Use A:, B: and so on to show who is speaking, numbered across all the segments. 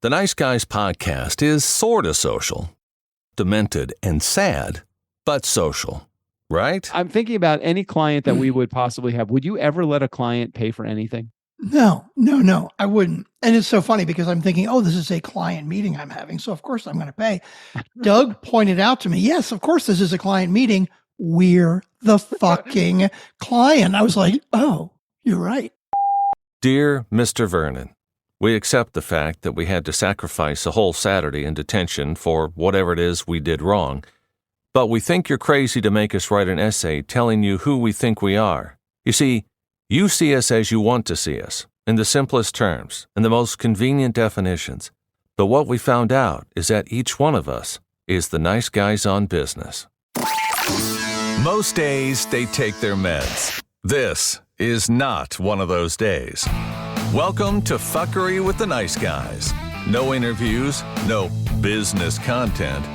A: The Nice Guys podcast is sort of social, demented and sad, but social, right?
B: I'm thinking about any client that we would possibly have. Would you ever let a client pay for anything?
C: No, I wouldn't. And it's so funny because I'm thinking, oh, this is a client meeting I'm having, so of course I'm going to pay. Doug pointed out to me, yes, of course this is a client meeting. We're the fucking client. I was like, oh, you're right.
A: Dear Mr. Vernon, we accept the fact that we had to sacrifice a whole Saturday in detention for whatever it is we did wrong, but we think you're crazy to make us write an essay telling you who we think we are. You see, you see us as you want to see us, in the simplest terms, in the most convenient definitions. But what we found out is that each one of us is the nice guys on business. Most days, they take their meds. This is not one of those days. Welcome to Fuckery with the Nice Guys. No interviews, no business content.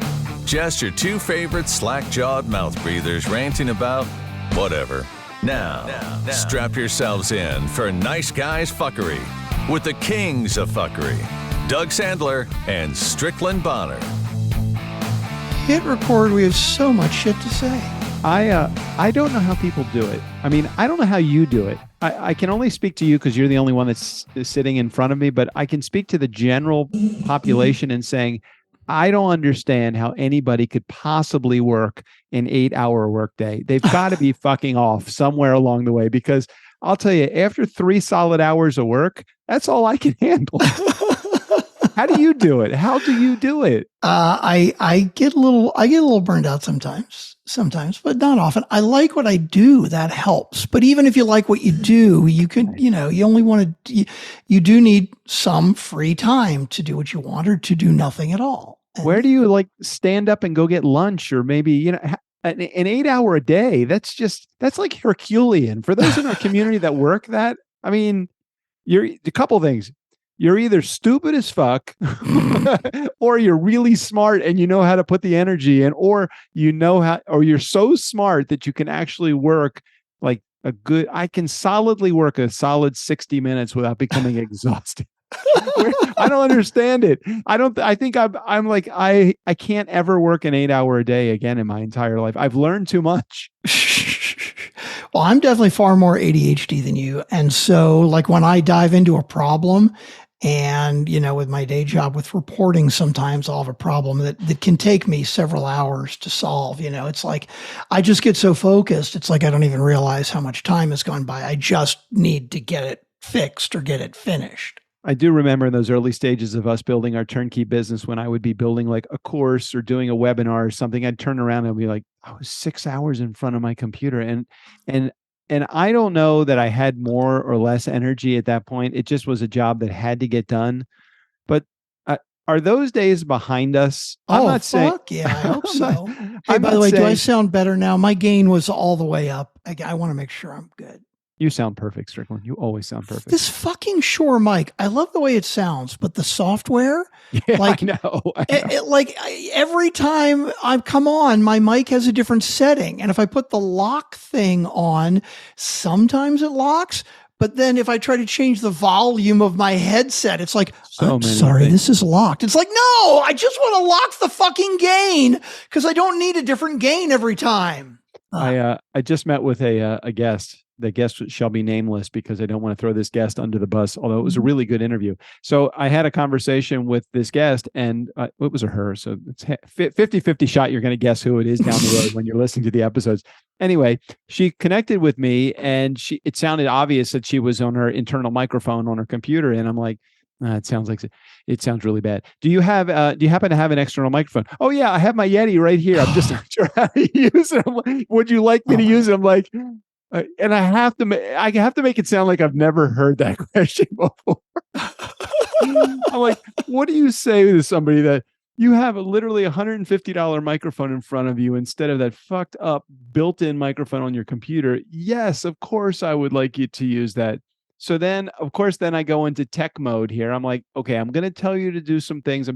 A: Just your two favorite slack-jawed mouth breathers ranting about whatever. Now, strap yourselves in for Nice Guys Fuckery with the kings of fuckery, Doug Sandler and Strickland Bonner.
C: Hit record. We have so much shit to say.
B: I don't know how people do it. I mean, I don't know how you do it. I can only speak to you because you're the only one that's sitting in front of me, but I can speak to the general population and saying, I don't understand how anybody could possibly work an 8-hour workday. They've got to be fucking off somewhere along the way, because I'll tell you, after 3 solid hours of work, that's all I can handle. How do you do it? How do you do it?
C: I get a little burned out sometimes, but not often. I like what I do. That helps. But even if you like what you do, you can, you only want to, you do need some free time to do what you want or to do nothing at all. And
B: where do you like stand up and go get lunch, or maybe, an 8-hour a day? That's like Herculean for those in our community that work that. I mean, you're a couple things. You're either stupid as fuck or you're really smart and you know how to put the energy in, or or you're so smart that you can actually work like I can solidly work a solid 60 minutes without becoming exhausted. I don't understand it. I think I'm like, I can't ever work an 8-hour a day again in my entire life. I've learned too much.
C: Well, I'm definitely far more ADHD than you. And so like when I dive into a problem, and, with my day job with reporting, sometimes I'll have a problem that can take me several hours to solve. It's like I just get so focused. It's like I don't even realize how much time has gone by. I just need to get it fixed or get it finished.
B: I do remember in those early stages of us building our turnkey business, when I would be building like a course or doing a webinar or something, I'd turn around and be like, I was 6 hours in front of my computer. And I don't know that I had more or less energy at that point. It just was a job that had to get done. But are those days behind us? I'm not saying.
C: Yeah, I hope so. Hey, by the way, do I sound better now? My gain was all the way up. I want to make sure I'm good.
B: You sound perfect, Strickland. You always sound perfect.
C: This fucking Shure mic, I love the way it sounds, but the software,
B: I know.
C: Every time I come on, my mic has a different setting. And if I put the lock thing on, sometimes it locks. But then if I try to change the volume of my headset, it's like, I'm sorry, this is locked. It's like, no, I just want to lock the fucking gain because I don't need a different gain every time.
B: I just met with a guest. The guest shall be nameless because I don't want to throw this guest under the bus, although it was a really good interview. So I had a conversation with this guest, and it was a her. So it's 50-50 shot. You're going to guess who it is down the road when you're listening to the episodes. Anyway, she connected with me, and it sounded obvious that she was on her internal microphone on her computer. And I'm like, it sounds really bad. Do you happen to have an external microphone? Oh yeah, I have my Yeti right here. I'm just not sure how to use it. I'm like, would you like me to use it? I'm like, and I have to make it sound like I've never heard that question before. I'm like, what do you say to somebody that you have literally $150 microphone in front of you instead of that fucked up built-in microphone on your computer? Yes, of course I would like you to use that. So then, of course, I go into tech mode here. I'm like, okay, I'm going to tell you to do some things.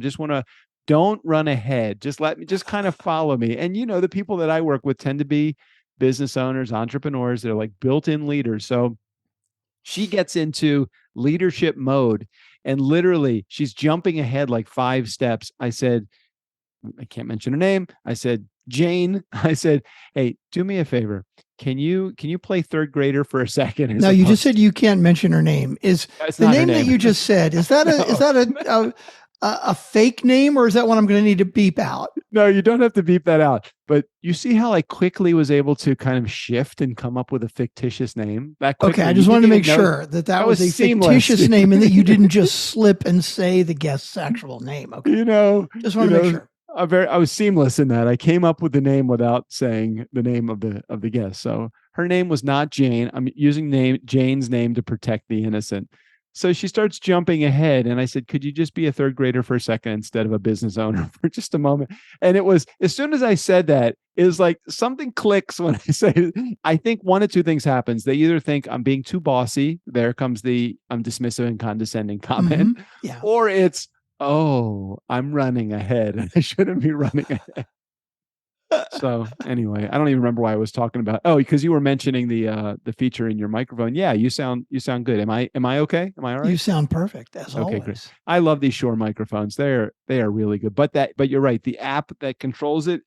B: Don't run ahead. Just kind of follow me. And the people that I work with tend to be business owners, entrepreneurs. They're like built-in leaders. So she gets into leadership mode And literally, she's jumping ahead like 5 steps. I said, I can't mention her name. I said, Jane. I said, hey, do me a favor. Can you play third grader for a second?
C: No, you just said you can't mention her name. Is the name that you just said, is that a fake name, or is that one I'm going to need to beep out?
B: No, you don't have to beep that out. But you see how I quickly was able to kind of shift and come up with a fictitious name?
C: Okay, I just wanted to make sure that was a fictitious name and that you didn't just slip and say the guest's actual name. Okay. Just want to make sure.
B: I was seamless in that. I came up with the name without saying the name of the guest. So her name was not Jane. I'm using Jane's name to protect the innocent. So she starts jumping ahead, and I said, could you just be a third grader for a second instead of a business owner for just a moment? And it was, as soon as I said that, it was like something clicks when I say, I think one of two things happens. They either think I'm being too bossy. There comes the I'm dismissive and condescending comment.
C: Mm-hmm. Yeah.
B: Or it's, oh, I'm running ahead and I shouldn't be running ahead. So anyway, I don't even remember why I was talking about. Oh, because you were mentioning the feature in your microphone. Yeah, you sound good. Am I okay? Am I all right?
C: You sound perfect as always.
B: Okay, great. I love these Shure microphones. They are really good. But you're right. The app that controls it,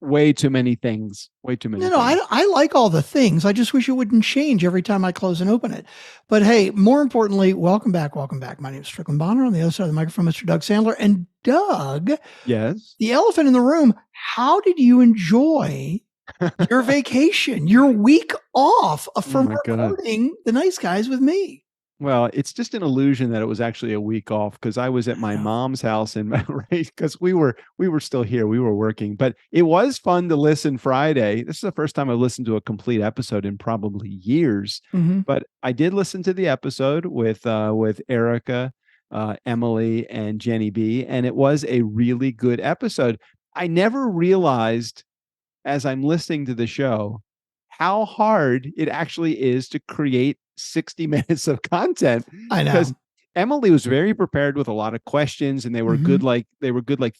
B: way too many things. Way too many.
C: No, I like all the things. I just wish it wouldn't change every time I close and open it. But hey, more importantly, welcome back. My name is Strickland Bonner. On the other side of the microphone, Mr. Doug Sandler. And Doug,
B: yes,
C: the elephant in the room. How did you enjoy your vacation, your week off from recording The Nice Guys with me?
B: Well, it's just an illusion that it was actually a week off, because I was at my mom's house and right, because we were still here. We were working, but it was fun to listen Friday. This is the first time I listened to a complete episode in probably years.
C: Mm-hmm.
B: But I did listen to the episode with Erica, Emily, and Jenny B, and it was a really good episode. I never realized, as I'm listening to the show, how hard it actually is to create 60 minutes of content.
C: I know.
B: Because Emily was very prepared with a lot of questions, and they were good, like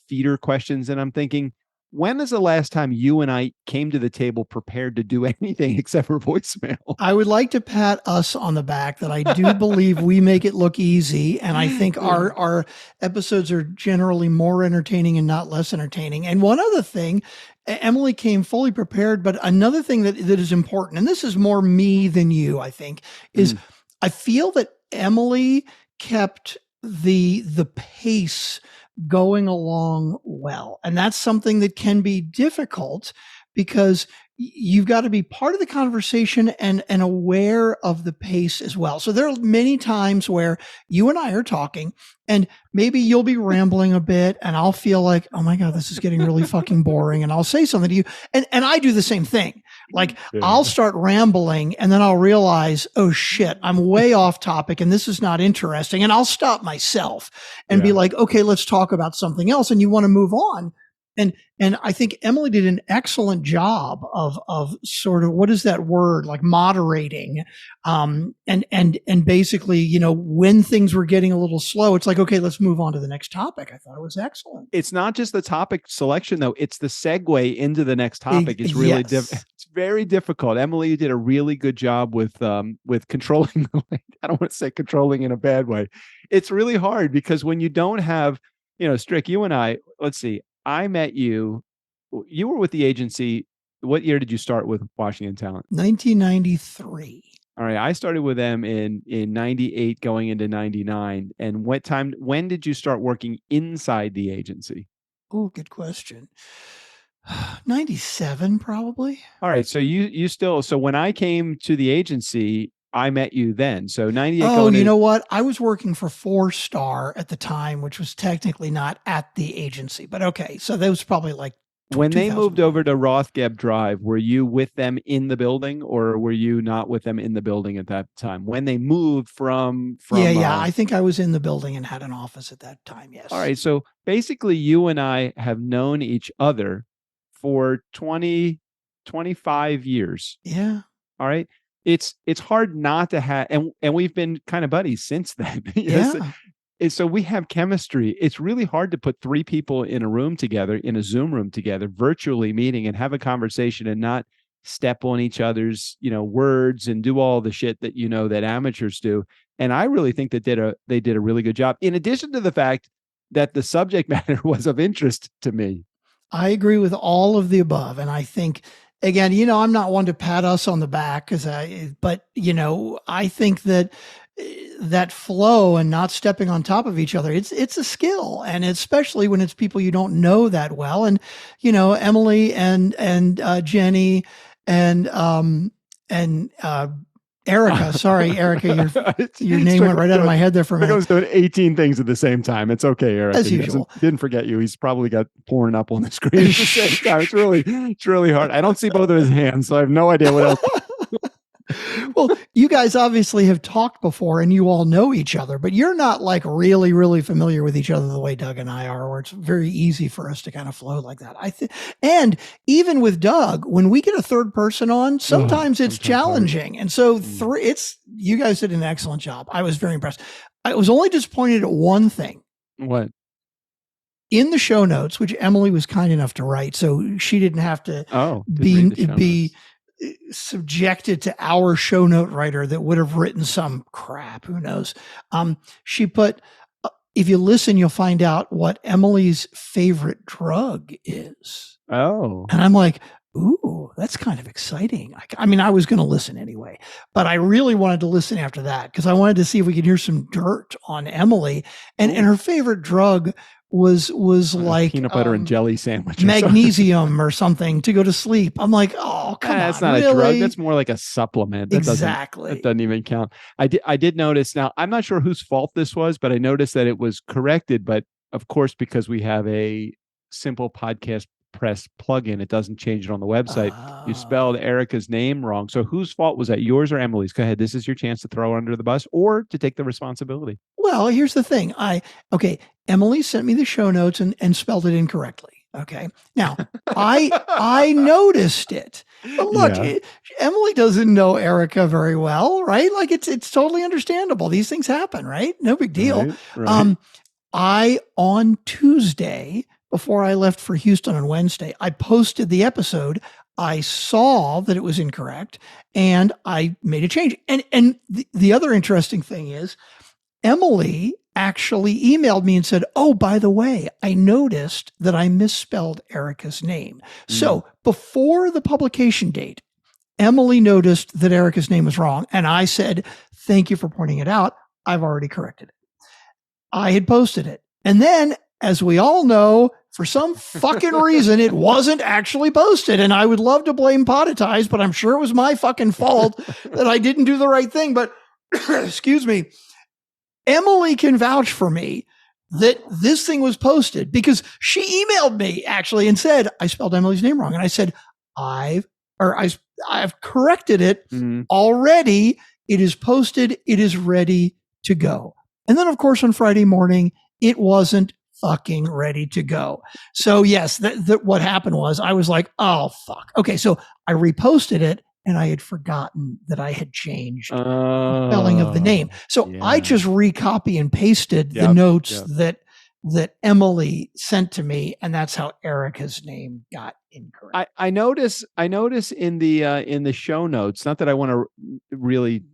B: feeder questions. And I'm thinking, when is the last time you and I came to the table prepared to do anything except for voicemail?
C: I would like to pat us on the back that I do believe we make it look easy. And I think our episodes are generally more entertaining and not less entertaining. And one other thing, Emily came fully prepared, but another thing that is important, and this is more me than you, I think, is I feel that Emily kept the pace going along well. And that's something that can be difficult, because you've got to be part of the conversation and aware of the pace as well. So there are many times where you and I are talking, and maybe you'll be rambling a bit, and I'll feel like, oh my God, this is getting really fucking boring. And I'll say something to you. And I do the same thing. Like, I'll start rambling, and then I'll realize, oh shit, I'm way off topic and this is not interesting. And I'll stop myself and be like, okay, let's talk about something else. And you want to move on. And I think Emily did an excellent job of sort of, what is that word, like moderating, and basically, when things were getting a little slow, it's like, okay, let's move on to the next topic. I thought it was excellent.
B: It's not just the topic selection though; it's the segue into the next topic. It's really it's very difficult. Emily, you did a really good job with controlling. I don't want to say controlling in a bad way. It's really hard, because when you don't have, Strick, you and I, let's see. I met you. You were with the agency. What year did you start with Washington Talent?
C: 1993.
B: All right. I started with them in 98 going into 99. And when did you start working inside the agency?
C: Oh, good question. 97 probably.
B: All right. So so when I came to the agency, I met you then. So 98.
C: Oh, you know what? I was working for 4-Star at the time, which was technically not at the agency, but okay. So that was probably like
B: when they moved over to Rothgeb Drive. Were you with them in the building, or were you not with them in the building at that time? When they moved from
C: I think I was in the building and had an office at that time. Yes.
B: All right. So basically, you and I have known each other for 25 years.
C: Yeah.
B: All right. It's hard not to have, and we've been kind of buddies since then.
C: Yeah.
B: So we have chemistry. It's really hard to put 3 people in a room together, in a Zoom room together, virtually meeting, and have a conversation and not step on each other's, words and do all the shit that, that amateurs do. And I really think that they did a really good job, in addition to the fact that the subject matter was of interest to me.
C: I agree with all of the above. And I think, again, I'm not one to pat us on the back but I think that that flow and not stepping on top of each other, it's a skill. And especially when it's people you don't know that well. And, Emily and Jenny and Erica, sorry, Erica, your name went right out of my head there for a minute.
B: I was doing 18 things at the same time. It's okay, Erica.
C: As usual.
B: Didn't forget you. He's probably got porn up on the screen at the same time. It's really hard. I don't see both of his hands, so I have no idea what else.
C: Well, you guys obviously have talked before and you all know each other, but you're not like really, really familiar with each other the way Doug and I are, where it's very easy for us to kind of flow like that. And even with Doug, when we get a third person on, sometimes it's challenging. And so you guys did an excellent job. I was very impressed. I was only disappointed at one thing.
B: What?
C: In the show notes, which Emily was kind enough to write, so she didn't have to be subjected to our show note writer that would have written some crap. Who knows? She put, if you listen, you'll find out what Emily's favorite drug is.
B: Oh.
C: And I'm like, ooh, that's kind of exciting. I mean, I was going to listen anyway, but I really wanted to listen after that because I wanted to see if we could hear some dirt on Emily. And her favorite drug was like
B: peanut butter and jelly sandwich,
C: magnesium or something to go to sleep. I'm like, oh, come on.
B: That's not
C: really?
B: a drug. That's more like a supplement.
C: Exactly.
B: That doesn't even count. I did notice. Now, I'm not sure whose fault this was, but I noticed that it was corrected. But of course, because we have a simple podcast press plugin, it doesn't change it on the website. You spelled Erica's name wrong. So whose fault was that? Yours or Emily's? Go ahead. This is your chance to throw her under the bus or to take the responsibility.
C: Well, here's the thing. Emily sent me the show notes and spelled it incorrectly. Okay. Now I noticed it. But look, Emily doesn't know Erica very well, right? Like it's totally understandable. These things happen, right? No big deal. Right. On Tuesday, before I left for Houston on Wednesday, I posted the episode. I saw that it was incorrect and I made a change. And the other interesting thing is Emily actually emailed me and said, oh, by the way, I noticed that I misspelled Erica's name. So before the publication date, Emily noticed that Erica's name was wrong. And I said, thank you for pointing it out. I've already corrected it. I had posted it. And then, as we all know, for some fucking reason, it wasn't actually posted. And I would love to blame Podetize, but I'm sure it was my fucking fault that I didn't do the right thing. But excuse me, Emily can vouch for me that this thing was posted because she emailed me actually and said, I spelled Emily's name wrong. And I said, I've corrected it already. It is posted. It is ready to go. And then, of course, on Friday morning, it wasn't fucking ready to go. So yes, what happened was I was like, oh, fuck. Okay. So I reposted it and I had forgotten that I had changed the spelling of the name. So I just recopy and pasted the notes that Emily sent to me. And that's how Erica's name got incorrect.
B: I notice in the show notes, not that I want to really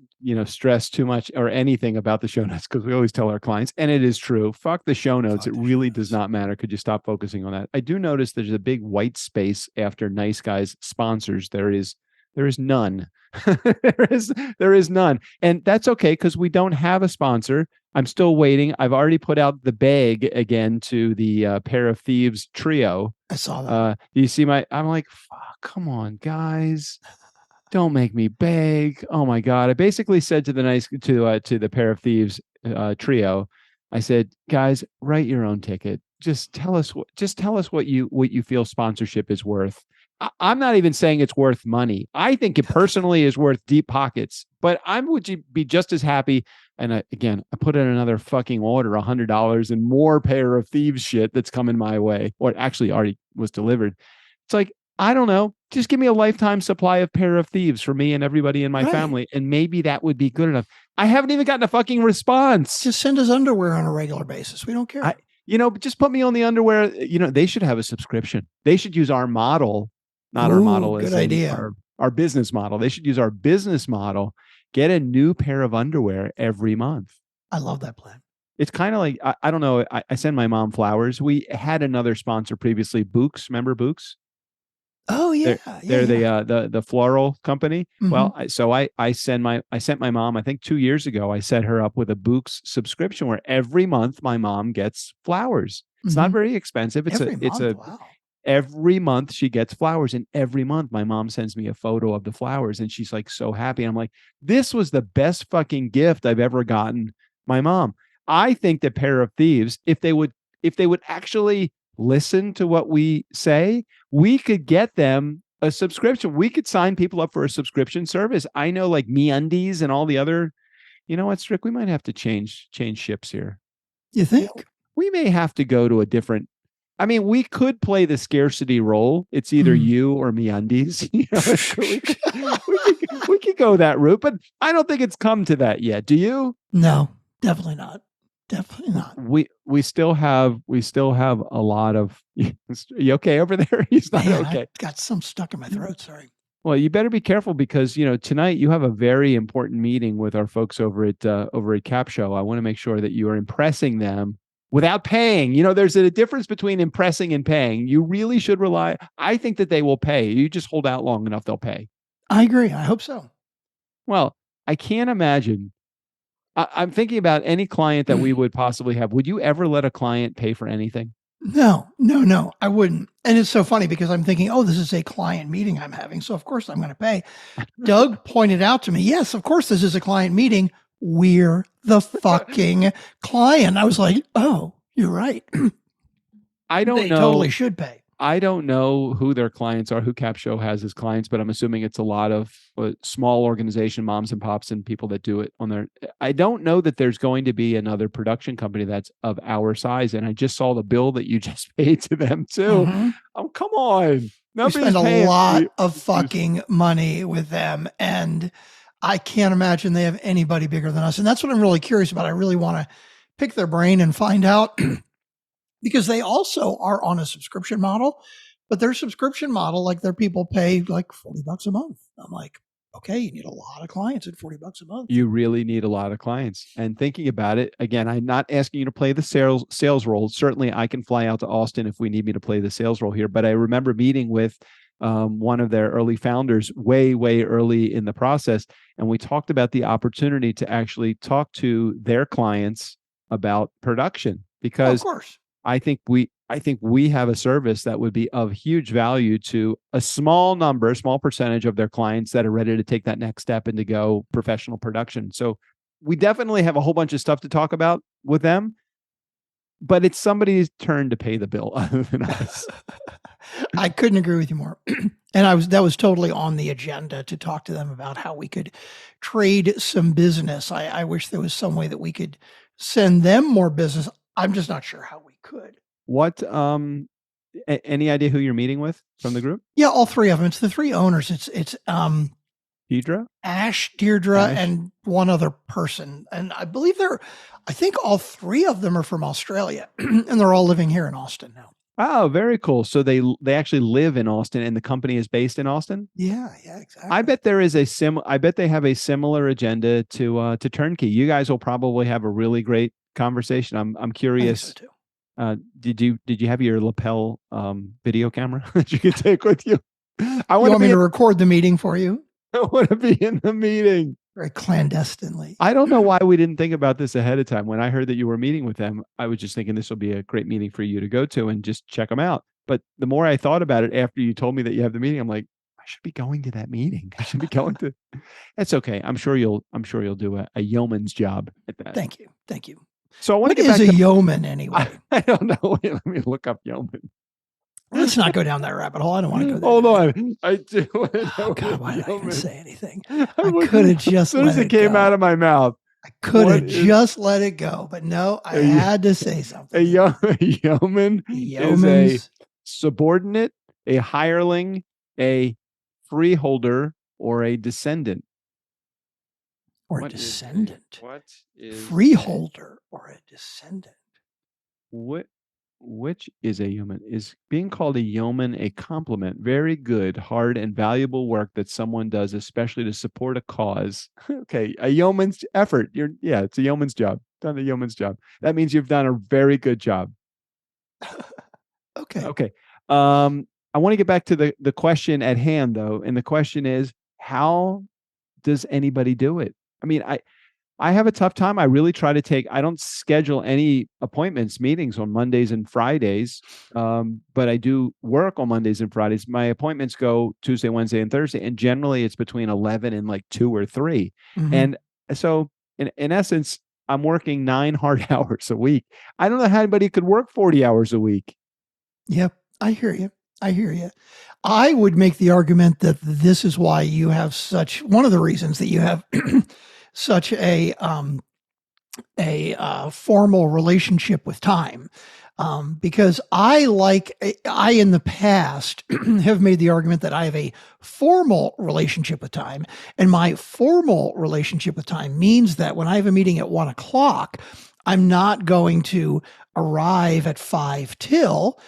B: stress too much or anything about the show notes, because we always tell our clients, and it is true, fuck the show notes. It really does not matter. Could you stop focusing on that? I do notice there's a big white space after Nice Guys sponsors. There is none. there is none. And that's okay, because we don't have a sponsor. I'm still waiting. I've already put out the bag again to the Pair of Thieves trio.
C: I saw that.
B: Do you see I'm like, fuck, come on, guys. Don't make me beg. Oh my God. I basically said to the Pair of Thieves trio, I said, guys, write your own ticket. Just tell us what you feel sponsorship is worth. I'm not even saying it's worth money. I think it personally is worth deep pockets, but would be just as happy. And I put in another fucking order, $100 and more Pair of Thieves shit that's coming my way, or actually already was delivered. It's like, I don't know. Just give me a lifetime supply of Pair of Thieves for me and everybody in my family. And maybe that would be good enough. I haven't even gotten a fucking response.
C: Just send us underwear on a regular basis. We don't care.
B: Just put me on the underwear. They should have a subscription. They should use our model, not our model.
C: Good idea.
B: Our business model. They should use our business model get a new pair of underwear every month.
C: I love that plan.
B: It's kind of like, I don't know. I send my mom flowers. We had another sponsor previously, Books. Remember Books?
C: Oh yeah,
B: They're
C: yeah.
B: the floral company.
C: Mhm.
B: Well, I sent my mom, I think 2 years ago, I set her up with a Books subscription where every month my mom gets flowers. It's not
C: Mhm.
B: very expensive.
C: Every month. Wow.
B: Every month she gets flowers, and every month my mom sends me a photo of the flowers, and she's like so happy. I'm like, this was the best fucking gift I've ever gotten my mom. I think the pair of thieves, if they would actually listen to what we say, we could get them a subscription. We could sign people up for a subscription service. I know, like MeUndies and all the other, you know what, Strick, we might have to change ships here.
C: You think?
B: We may have to go to a different. I mean, we could play the scarcity role. It's either you or MeUndies. You know, we could go that route, but I don't think it's come to that yet. Do you?
C: No, definitely not. Definitely not.
B: We still have a lot of. You okay over there? He's not
C: Man,
B: okay.
C: I got some stuck in my throat. Sorry.
B: Well, you better be careful because, you know, tonight you have a very important meeting with our folks over at Cap Show. I want to make sure that you are impressing them without paying. You know, there's a difference between impressing and paying. You really should rely. I think that they will pay. You just hold out long enough, they'll pay.
C: I agree. I hope so.
B: Well, I can't imagine. I'm thinking about any client that we would possibly have. Would you ever let a client pay for anything?
C: No, I wouldn't. And it's so funny because I'm thinking, oh, this is a client meeting I'm having. So of course I'm going to pay. Doug pointed out to me, yes, of course this is a client meeting. We're the fucking client. I was like, oh, you're right.
B: I don't know.
C: Totally should pay.
B: I don't know who their clients are, who Cap Show has as clients, but I'm assuming it's a lot of small organization moms and pops and people that do it on their. I don't know that there's going to be another production company that's of our size. And I just saw the bill that you just paid to them too.
C: Mm-hmm.
B: Oh, come on.
C: We spend a lot of fucking money with them. And I can't imagine they have anybody bigger than us. And that's what I'm really curious about. I really want to pick their brain and find out. Because they also are on a subscription model, but their subscription model, like their people pay like $40 a month. I'm like, okay, you need a lot of clients at $40 a month.
B: You really need a lot of clients. And thinking about it, again, I'm not asking you to play the sales role. Certainly I can fly out to Austin if we need me to play the sales role here. But I remember meeting with one of their early founders way, way early in the process. And we talked about the opportunity to actually talk to their clients about production because
C: of course.
B: I think we have a service that would be of huge value to a small percentage of their clients that are ready to take that next step and to go professional production. So we definitely have a whole bunch of stuff to talk about with them, but it's somebody's turn to pay the bill other than us.
C: I couldn't agree with you more. And that was totally on the agenda to talk to them about how we could trade some business. I wish there was some way that we could send them more business. I'm just not sure how we could.
B: What, any idea who you're meeting with from the group?
C: Yeah, all three of them. It's the three owners. It's
B: Deirdre,
C: Deirdre, and one other person. And I believe I think all three of them are from Australia and they're all living here in Austin now.
B: Oh, very cool. So they actually live in Austin and the company is based in Austin?
C: Yeah, exactly.
B: I bet there is I bet they have a similar agenda to TurnKey. You guys will probably have a really great conversation. I'm curious.
C: So
B: did you have your lapel video camera that you could take with you?
C: You want me to record the meeting for you?
B: I want to be in the meeting.
C: Very clandestinely.
B: I don't know why we didn't think about this ahead of time. When I heard that you were meeting with them, I was just thinking this will be a great meeting for you to go to and just check them out. But the more I thought about it after you told me that you have the meeting, I'm like, I should be going to that meeting. I should be going to. That's okay. I'm sure you'll do a yeoman's job at that.
C: Thank you.
B: So I want
C: to
B: get
C: back
B: back
C: to yeoman anyway.
B: I don't know. Wait, let me look up yeoman.
C: Let's not go down that rabbit hole. I don't want to go there.
B: Hold on. I do.
C: Oh God, why did I even say anything? I could have just
B: as soon as it came out of my mouth.
C: I could have just let it go, but no, I had to say something.
B: A yeoman is a subordinate, a hireling, a freeholder, or a descendant.
C: Or a descendant.
B: What is
C: freeholder or a descendant?
B: What Which is a yeoman? Is being called a yeoman a compliment? Very good, hard, and valuable work that someone does, especially to support a cause. Okay, a yeoman's effort. It's a yeoman's job. Done a yeoman's job. That means you've done a very good job.
C: Okay.
B: Okay. I want to get back to the question at hand, though, and the question is, how does anybody do it? I mean, I have a tough time. I really try to I don't schedule any appointments, meetings on Mondays and Fridays, but I do work on Mondays and Fridays. My appointments go Tuesday, Wednesday, and Thursday, and generally it's between 11 and like 2 or 3.
C: Mhm.
B: And so in essence, I'm working 9 hard hours a week. I don't know how anybody could work 40 hours a week.
C: Yep, I hear you. I hear you. I would make the argument that this is why you have one of the reasons that you have such a formal relationship with time. Because I in the past have made the argument that I have a formal relationship with time. And my formal relationship with time means that when I have a meeting at 1:00, I'm not going to arrive at 5 till,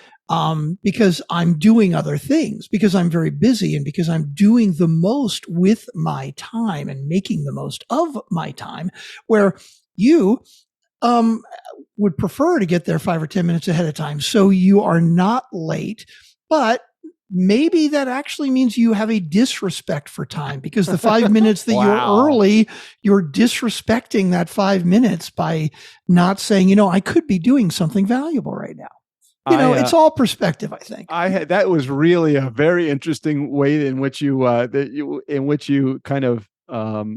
C: because I'm doing other things, because I'm very busy, and because I'm doing the most with my time and making the most of my time, where you would prefer to get there 5 or 10 minutes ahead of time, so you are not late. But maybe that actually means you have a disrespect for time, because the 5 minutes that
B: Wow.
C: you're early, you're disrespecting that 5 minutes by not saying, I could be doing something valuable right now. It's all perspective, I think.
B: That was really a very interesting way in which you kind of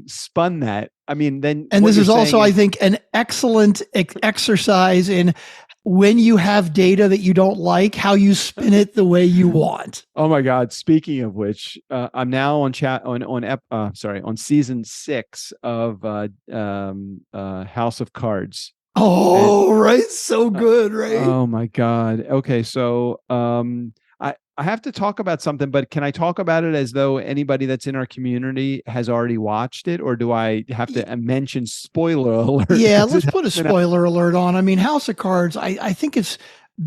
B: spun that. I mean, then,
C: and this is also, I think, an excellent exercise in when you have data that you don't like, how you spin it the way you want.
B: Oh my God! Speaking of which, I'm now on season 6 of House of Cards.
C: Oh, right. So good, right?
B: Oh my God. Okay. So, I have to talk about something, but can I talk about it as though anybody that's in our community has already watched it, or do I have to mention spoiler alert?
C: Yeah, let's put a spoiler alert on. I mean, House of Cards, I think it's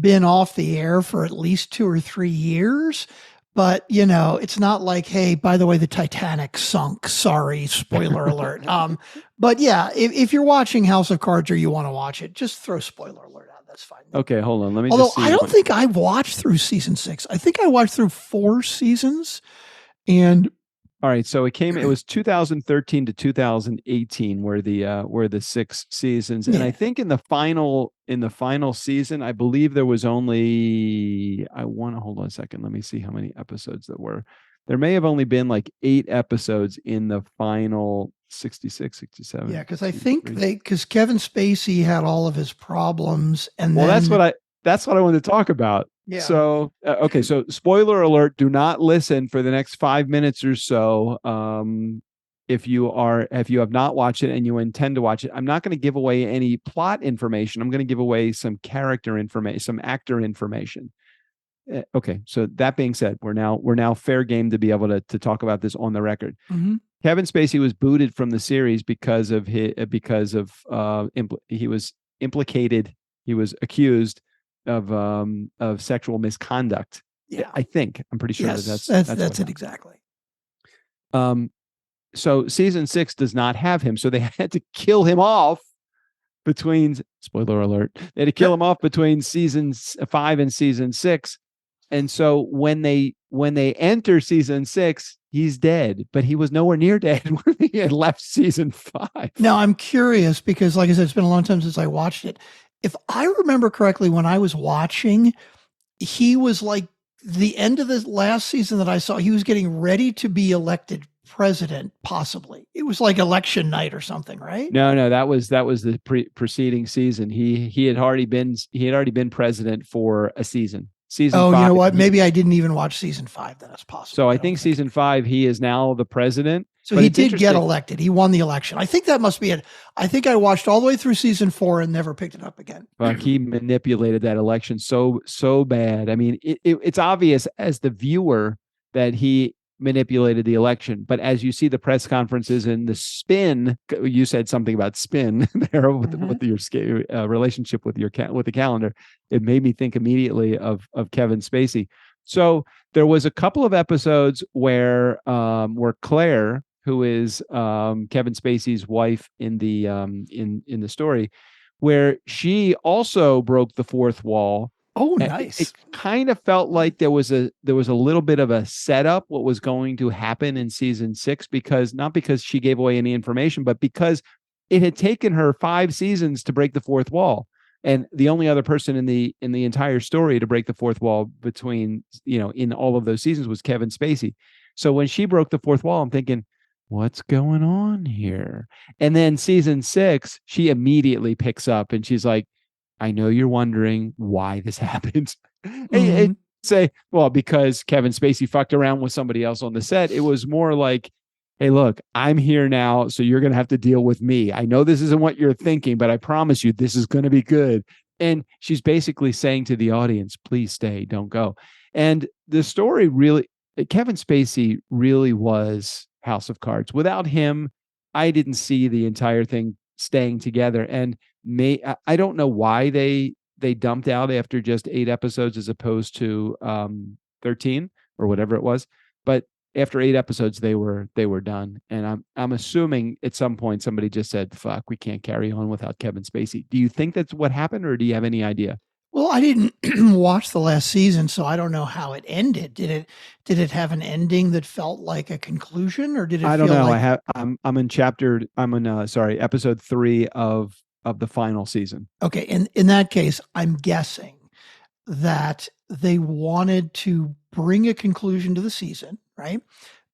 C: been off the air for at least 2 or 3 years. But, it's not like, hey, by the way, the Titanic sunk. Sorry, spoiler alert. But yeah, if you're watching House of Cards or you want to watch it, just throw spoiler alert out. That's fine.
B: Okay, hold on. Let me.
C: Although I don't think I watched through season 6. I think I watched through 4 seasons. And
B: all right, so it was 2013 to 2018 were the 6 seasons. And I think in the final season, I believe there was only, hold on a second. Let me see how many episodes there were. There may have only been like 8 episodes in the final 66, 67.
C: Yeah, because I think because Kevin Spacey had all of his problems, and
B: that's what I wanted to talk about.
C: Yeah.
B: So okay, so spoiler alert: do not listen for the next 5 minutes or so. If you have not watched it and you intend to watch it, I'm not going to give away any plot information. I'm going to give away some character information, some actor information. Okay, so that being said, we're now fair game to be able to talk about this on the record.
C: Mm-hmm.
B: Kevin Spacey was booted from the series because he was implicated. He was accused of sexual misconduct.
C: Yeah,
B: I'm pretty sure
C: that's it exactly.
B: So season 6 does not have him, so they had to kill him off between, spoiler alert, they had to kill him off between season 5 and season 6. And so when they enter season 6, he's dead, but he was nowhere near dead when he had left season 5.
C: Now I'm curious because, like I said, it's been a long time since I watched it. If I remember correctly, when I was watching, he was like the end of the last season that I saw, he was getting ready to be elected president, possibly. It was like election night or something, right?
B: No, that was the preceding season. He had already been president for a season. Season 5,
C: you know what? Maybe I didn't even watch season 5. Then it's possible.
B: So I think season 5, he is now the president.
C: So he did get elected. He won the election. I think that must be it. I think I watched all the way through season 4 and never picked it up again.
B: He manipulated that election so bad. I mean, it's obvious as the viewer that he manipulated the election. But as you see the press conferences and the spin, you said something about spin there with your relationship with the calendar. It made me think immediately of Kevin Spacey. So there was a couple of episodes where Claire, who is Kevin Spacey's wife in the in the story, where she also broke the fourth wall.
C: Oh, nice.
B: It kind of felt like there was a little bit of a setup what was going to happen in season 6, because not because she gave away any information, but because it had taken her 5 seasons to break the fourth wall. And the only other person in the entire story to break the fourth wall between, in all of those seasons was Kevin Spacey. So when she broke the fourth wall, I'm thinking, what's going on here? And then season 6, she immediately picks up and she's like, I know you're wondering why this happened. And say, well, because Kevin Spacey fucked around with somebody else on the set. It was more like, hey, look, I'm here now, so you're going to have to deal with me. I know this isn't what you're thinking, but I promise you this is going to be good. And she's basically saying to the audience, please stay, don't go. And the story really, Kevin Spacey really was House of Cards. Without him, I didn't see the entire thing staying together. And I don't know why they dumped out after just 8 episodes as opposed to 13 or whatever it was. But after 8 episodes, they were done. And I'm assuming at some point somebody just said, fuck, we can't carry on without Kevin Spacey. Do you think that's what happened, or do you have any idea?
C: Well, I didn't watch the last season, so I don't know how it ended. Did it have an ending that felt like a conclusion, or did it?
B: I don't know.
C: Like...
B: I'm in episode 3 of the final season.
C: Okay, in that case, I'm guessing that they wanted to bring a conclusion to the season, right?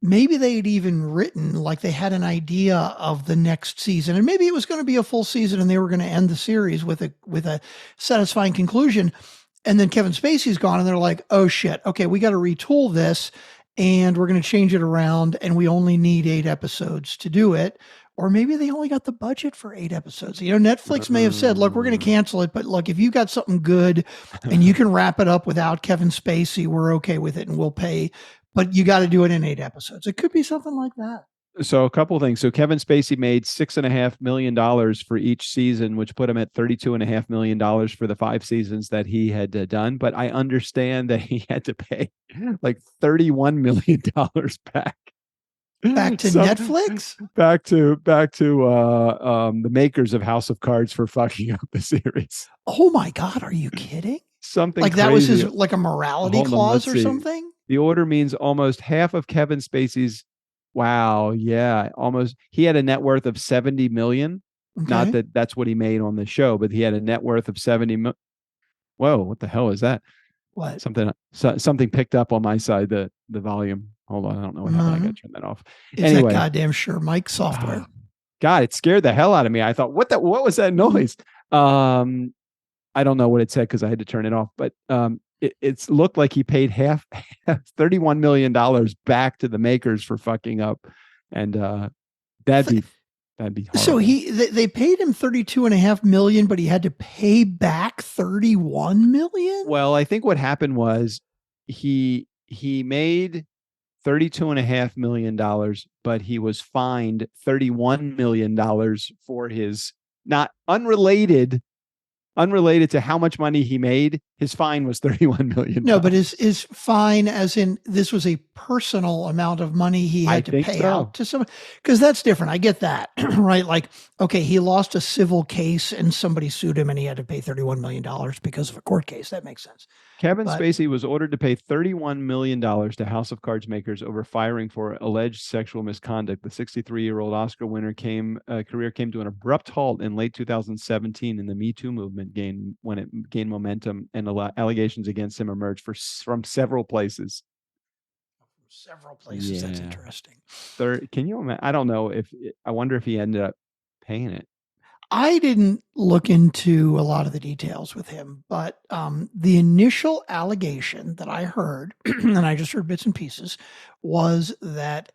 C: Maybe they had even written, like they had an idea of the next season, and maybe it was going to be a full season and they were going to end the series with a satisfying conclusion. And then Kevin Spacey's gone and they're like, oh shit, okay, we got to retool this and we're going to change it around and we only need 8 episodes to do it. Or maybe they only got the budget for 8 episodes. Netflix may have said, look, we're going to cancel it, but look, if you got something good and you can wrap it up without Kevin Spacey, we're okay with it and we'll pay, but you got to do it in 8 episodes. It could be something like that.
B: So a couple of things. So Kevin Spacey made $6.5 million for each season, which put him at $32.5 million for the 5 seasons that he had done. But I understand that he had to pay like $31 million back.
C: Back to Netflix?
B: Back to the makers of House of Cards for fucking up the series.
C: Oh my God, are you kidding?
B: Something
C: like
B: crazy.
C: That was his like a morality clause or something?
B: The order means almost half of Kevin Spacey's. Wow, yeah, almost. He had a net worth of 70 million. Okay. Not that that's what he made on the show, but he had a net worth of 70 million. Whoa, what the hell is that?
C: What?
B: Something picked up on my side, the volume. Hold on, I don't know what happened. I got to turn that off.
C: It's that goddamn Shure mic software.
B: God, it scared the hell out of me. I thought, what was that noise? I don't know what it said because I had to turn it off. But it's looked like he paid half $31 million back to the makers for fucking up, and that'd be horrible.
C: So they paid him $32.5 million, but he had to pay back $31 million.
B: Well, I think what happened was he made $32.5 million, but he was fined $31 million for his not unrelated to how much money he made. His fine was $31 million.
C: No, but his fine, as in this was a personal amount of money he had to pay out to someone, because that's different. I get that, right? Like, okay, he lost a civil case and somebody sued him and he had to pay $31 million because of a court case. That makes sense.
B: Kevin Spacey was ordered to pay $31 million to House of Cards makers over firing for alleged sexual misconduct. The 63-year-old Oscar winner career came to an abrupt halt in late 2017 in the Me Too movement when it gained momentum and allegations against him emerged from several places.
C: Several places. Yeah. That's interesting.
B: Can you imagine? I don't know I wonder if he ended up paying it.
C: I didn't look into a lot of the details with him, but the initial allegation that I heard, and I just heard bits and pieces, was that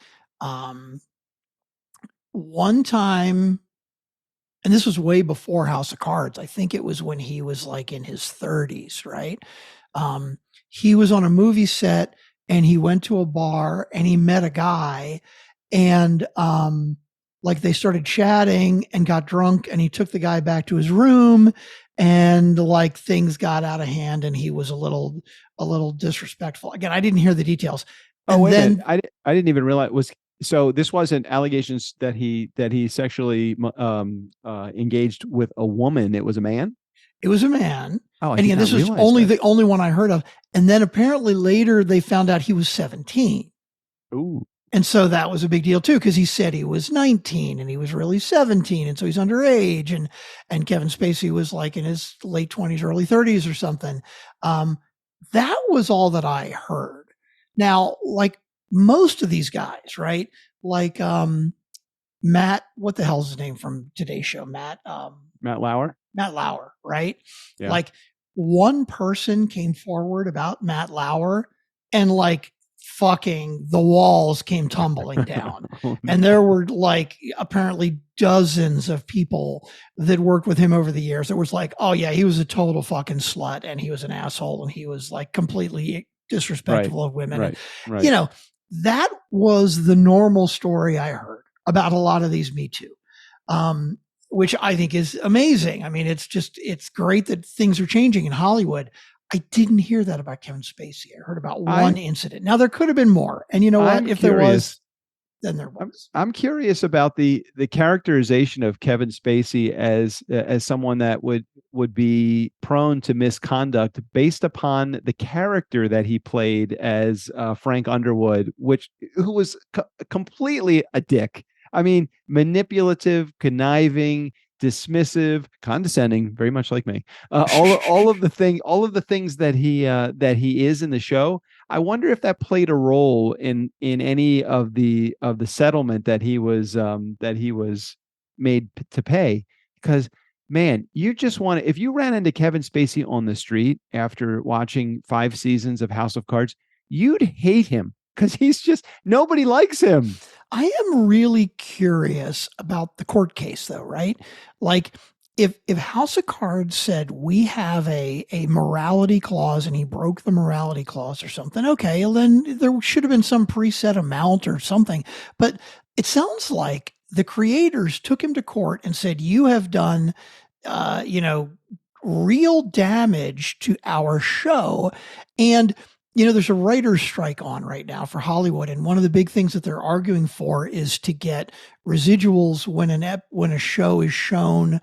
C: one time, and this was way before House of Cards, I think it was when he was like in his 30s, right? He was on a movie set and he went to a bar and he met a guy, and like they started chatting and got drunk, and he took the guy back to his room, and like things got out of hand, and he was a little disrespectful. Again, I didn't hear the details.
B: Oh,
C: And
B: wait a
C: then
B: minute. I didn't even realize so this wasn't allegations that he sexually engaged with a woman. It was a man.
C: it was a man.
B: Oh, I
C: And
B: did
C: again,
B: not
C: this was
B: realize
C: only
B: that.
C: the only one I heard of. And then apparently later they found out he was 17.
B: Ooh.
C: And so that was a big deal too, because he said he was 19 and he was really 17. And so he's underage. And Kevin Spacey was like in his late 20s, early 30s or something. That was all that I heard. Now, like most of these guys, right? Like Matt, what the hell's his name from Today's Show? Matt
B: Lauer.
C: Matt Lauer, right?
B: Yeah.
C: Like one person came forward about Matt Lauer, and like fucking the walls came tumbling down.
B: Oh, no.
C: And there were like apparently dozens of people that worked with him over the years. It was like, oh yeah, he was a total fucking slut, and he was an asshole, and he was like completely disrespectful of women.
B: Right.
C: And,
B: Right.
C: you know, that was the normal story I heard about a lot of these Me Too. Which I think is amazing. I mean, it's great that things are changing in Hollywood. I didn't hear that about Kevin Spacey. I heard about one incident. Now there could have been more. And you know what? If there was, then there was.
B: I'm curious about the characterization of Kevin Spacey as someone that would be prone to misconduct based upon the character that he played as Frank Underwood, who was completely a dick. I mean, manipulative, conniving, dismissive, condescending, very much like me. All of the things that he is in the show. I wonder if that played a role in any of the settlement that he was made to pay. Because man, you just want to, if you ran into Kevin Spacey on the street after watching 5 seasons of House of Cards, you'd hate him because he's just, nobody likes him.
C: I am really curious about the court case though, right? Like if House of Cards said we have a morality clause and he broke the morality clause or something, okay, well then there should have been some preset amount or something. But it sounds like the creators took him to court and said, you have done, real damage to our show. And there's a writer's strike on right now for Hollywood, and one of the big things that they're arguing for is to get residuals when a show is shown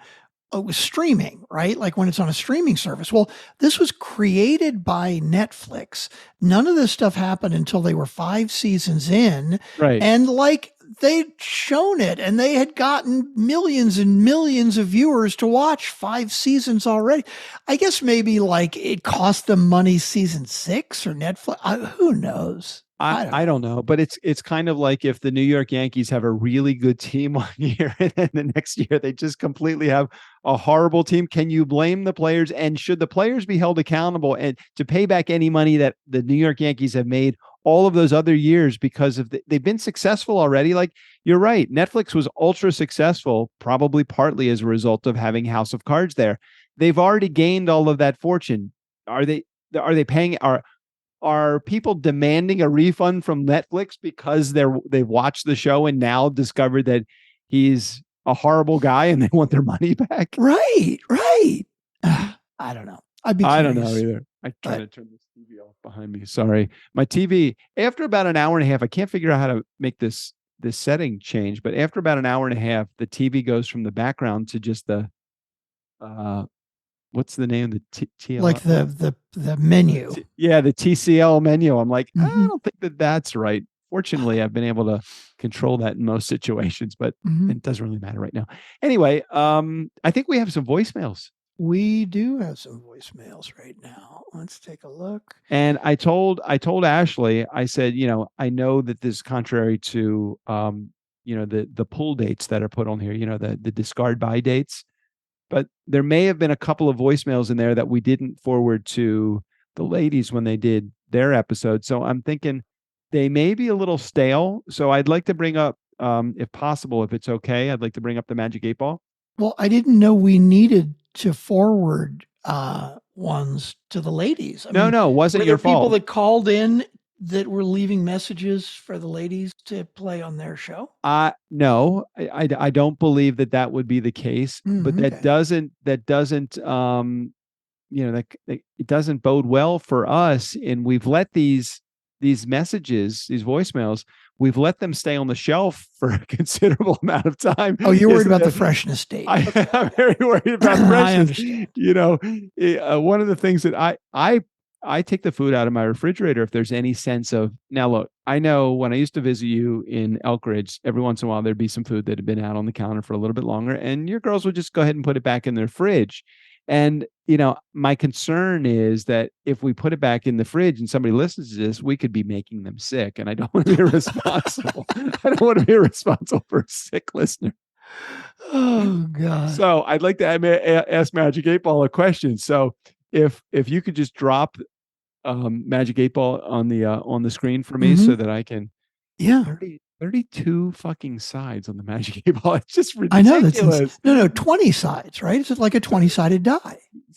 C: with streaming, right? Like when it's on a streaming service. Well, this was created by Netflix. None of this stuff happened until they were 5 seasons in,
B: right?
C: And like they'd shown it, and they had gotten millions and millions of viewers to watch 5 seasons already. I guess maybe like it cost them money season 6 or Netflix. Who knows?
B: I don't know, but it's kind of like if the New York Yankees have a really good team 1 year and then the next year they just completely have a horrible team. Can you blame the players? And should the players be held accountable and to pay back any money that the New York Yankees have made all of those other years because of they've been successful already? Like you're right, Netflix was ultra successful, probably partly as a result of having House of Cards there. They've already gained all of that fortune. Are they paying? Are people demanding a refund from Netflix because they've watched the show and now discovered that he's a horrible guy and they want their money back?
C: Right. I don't know. I don't
B: know either. I try to turn this TV off behind me. Sorry. My TV, after about an hour and a half, I can't figure out how to make this setting change, but after about an hour and a half, the TV goes from the background to just the what's the name of the TL?
C: Like the menu.
B: Yeah, the TCL menu. I'm like, I don't think that's right. Fortunately, I've been able to control that in most situations, but it doesn't really matter right now. Anyway, I think we have some voicemails.
C: We do have some voicemails right now. Let's take a look.
B: And I told Ashley, I said, I know that this is contrary to the pull dates that are put on here, the discard by dates. But there may have been a couple of voicemails in there that we didn't forward to the ladies when they did their episode. So I'm thinking they may be a little stale. So I'd like to bring up, if possible, if it's okay, I'd like to bring up the Magic 8 Ball.
C: Well, I didn't know we needed to forward ones to the ladies.
B: No, it wasn't your fault.
C: People that called in that were leaving messages for the ladies to play on their show?
B: No, I don't believe that would be the case, but that
C: Okay.
B: doesn't it doesn't bode well for us. And we've let these messages, these voicemails, we've let them stay on the shelf for a considerable amount of time.
C: Oh, you're worried about the freshness date.
B: I'm very worried about
C: I
B: freshness.
C: understand.
B: One of the things that I take the food out of my refrigerator if there's any sense of, now look, I know when I used to visit you in Elk Ridge, every once in a while there'd be some food that had been out on the counter for a little bit longer, and your girls would just go ahead and put it back in their fridge. And, my concern is that if we put it back in the fridge and somebody listens to this, we could be making them sick. And I don't want to be irresponsible. I don't want to be irresponsible for a sick listener.
C: Oh, God.
B: So I'd like to ask Magic 8 Ball a question. So if you could just drop Magic 8 Ball on the screen for me so that I can.
C: Yeah.
B: 32 fucking sides on the Magic 8 Ball. It's just ridiculous.
C: I know no, 20 sides, right? It's like a 20-sided die.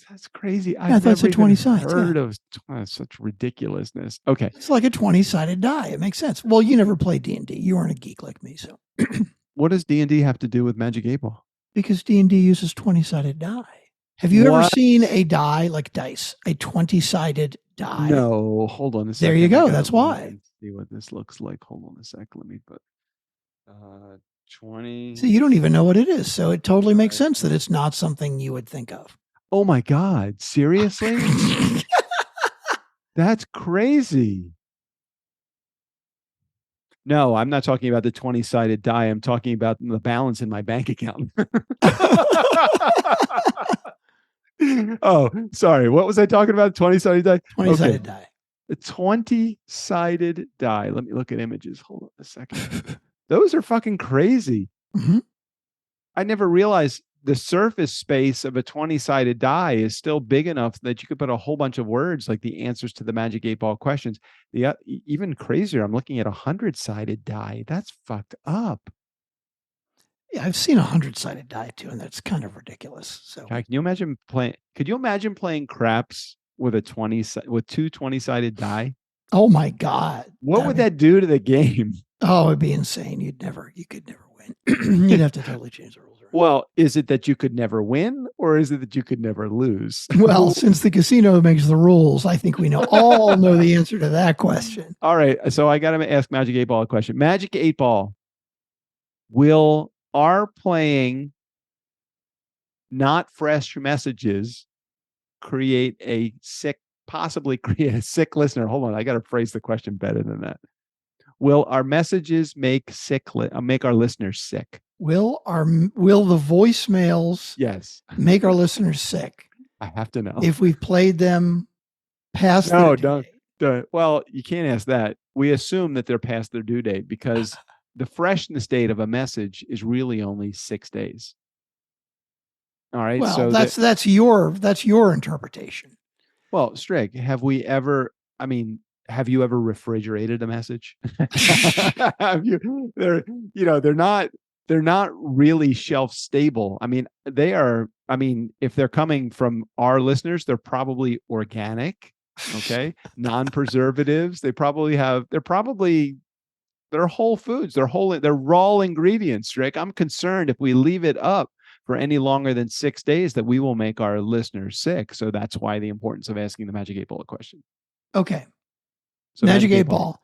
B: That's crazy.
C: I've never
B: a
C: 20 sides.
B: Heard of such ridiculousness. Okay.
C: It's like a 20-sided die. It makes sense. Well, you never played D&D. You aren't a geek like me, so.
B: What does D&D have to do with Magic 8 Ball?
C: Because D&D uses 20-sided die. Have you ever seen a die like dice, a 20-sided die?
B: No, hold on a second.
C: There you go. That's why.
B: See what this looks like. Hold on a sec. Let me put 20.
C: So you don't even know what it is. So it totally makes sense that it's not something you would think of.
B: Oh my God. Seriously? That's crazy. No, I'm not talking about the 20-sided die. I'm talking about the balance in my bank account. Oh, sorry. What was I talking about? 20-sided die?
C: 20-sided die.
B: A 20-sided die. Let me look at images. Hold on a second. Those are fucking crazy.
C: Mm-hmm.
B: I never realized the surface space of a 20-sided die is still big enough that you could put a whole bunch of words like the answers to the Magic 8 Ball questions. Even crazier, I'm looking at a 100-sided die. That's fucked up.
C: Yeah, I've seen a 100-sided die too, and that's kind of ridiculous. So,
B: God, can you imagine playing? Could you imagine playing craps with two 20-sided die?
C: Oh my God!
B: What would that do to the game?
C: Oh, it'd be insane. You could never win. You'd have to totally change the rules.
B: Well, is it that you could never win, or is it that you could never lose?
C: Well, since the casino makes the rules, I think we all know the answer to that question.
B: All right, so I got to ask Magic 8 Ball a question. Magic 8 Ball, will our playing not fresh messages possibly create a sick listener? Hold on, I got to phrase the question better than that. Will our messages make our listeners sick?
C: Will the voicemails make our listeners sick?
B: I have to know.
C: If we've played them past their due date.
B: Well, you can't ask that. We assume that they're past their due date because the freshness date of a message is really only 6 days. All right.
C: Well,
B: so
C: that's your interpretation.
B: Well, Strigg, have you ever refrigerated a message? They're not really shelf stable. I mean, if they're coming from our listeners, they're probably organic, okay? Non-preservatives. They're whole foods. They're raw ingredients, Rick. I'm concerned if we leave it up for any longer than 6 days that we will make our listeners sick. So that's why the importance of asking the Magic 8 Ball a question.
C: Okay. So Magic 8 Ball.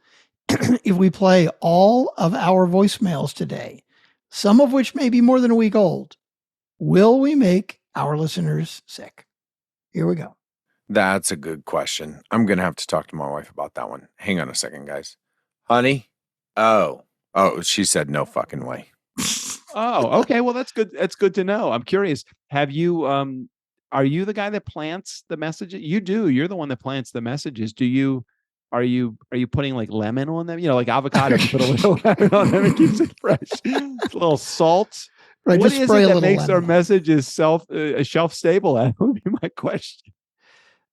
C: If we play all of our voicemails today, some of which may be more than a week old, will we make our listeners sick? Here we go.
D: That's a good question. I'm going to have to talk to my wife about that one. Hang on a second, guys. Honey? Oh, she said no fucking way.
B: Oh, okay. Well, that's good. That's good to know. I'm curious. Have you, are you the guy that plants the messages? You do. You're the one that plants the messages. Are you putting like lemon on them? Like avocado, you put a little lemon on them and keeps it fresh. A little salt.
C: Right.
B: What
C: just
B: is
C: spray
B: it
C: a
B: that
C: little
B: makes
C: lemon
B: our messages shelf stable? That would be my question.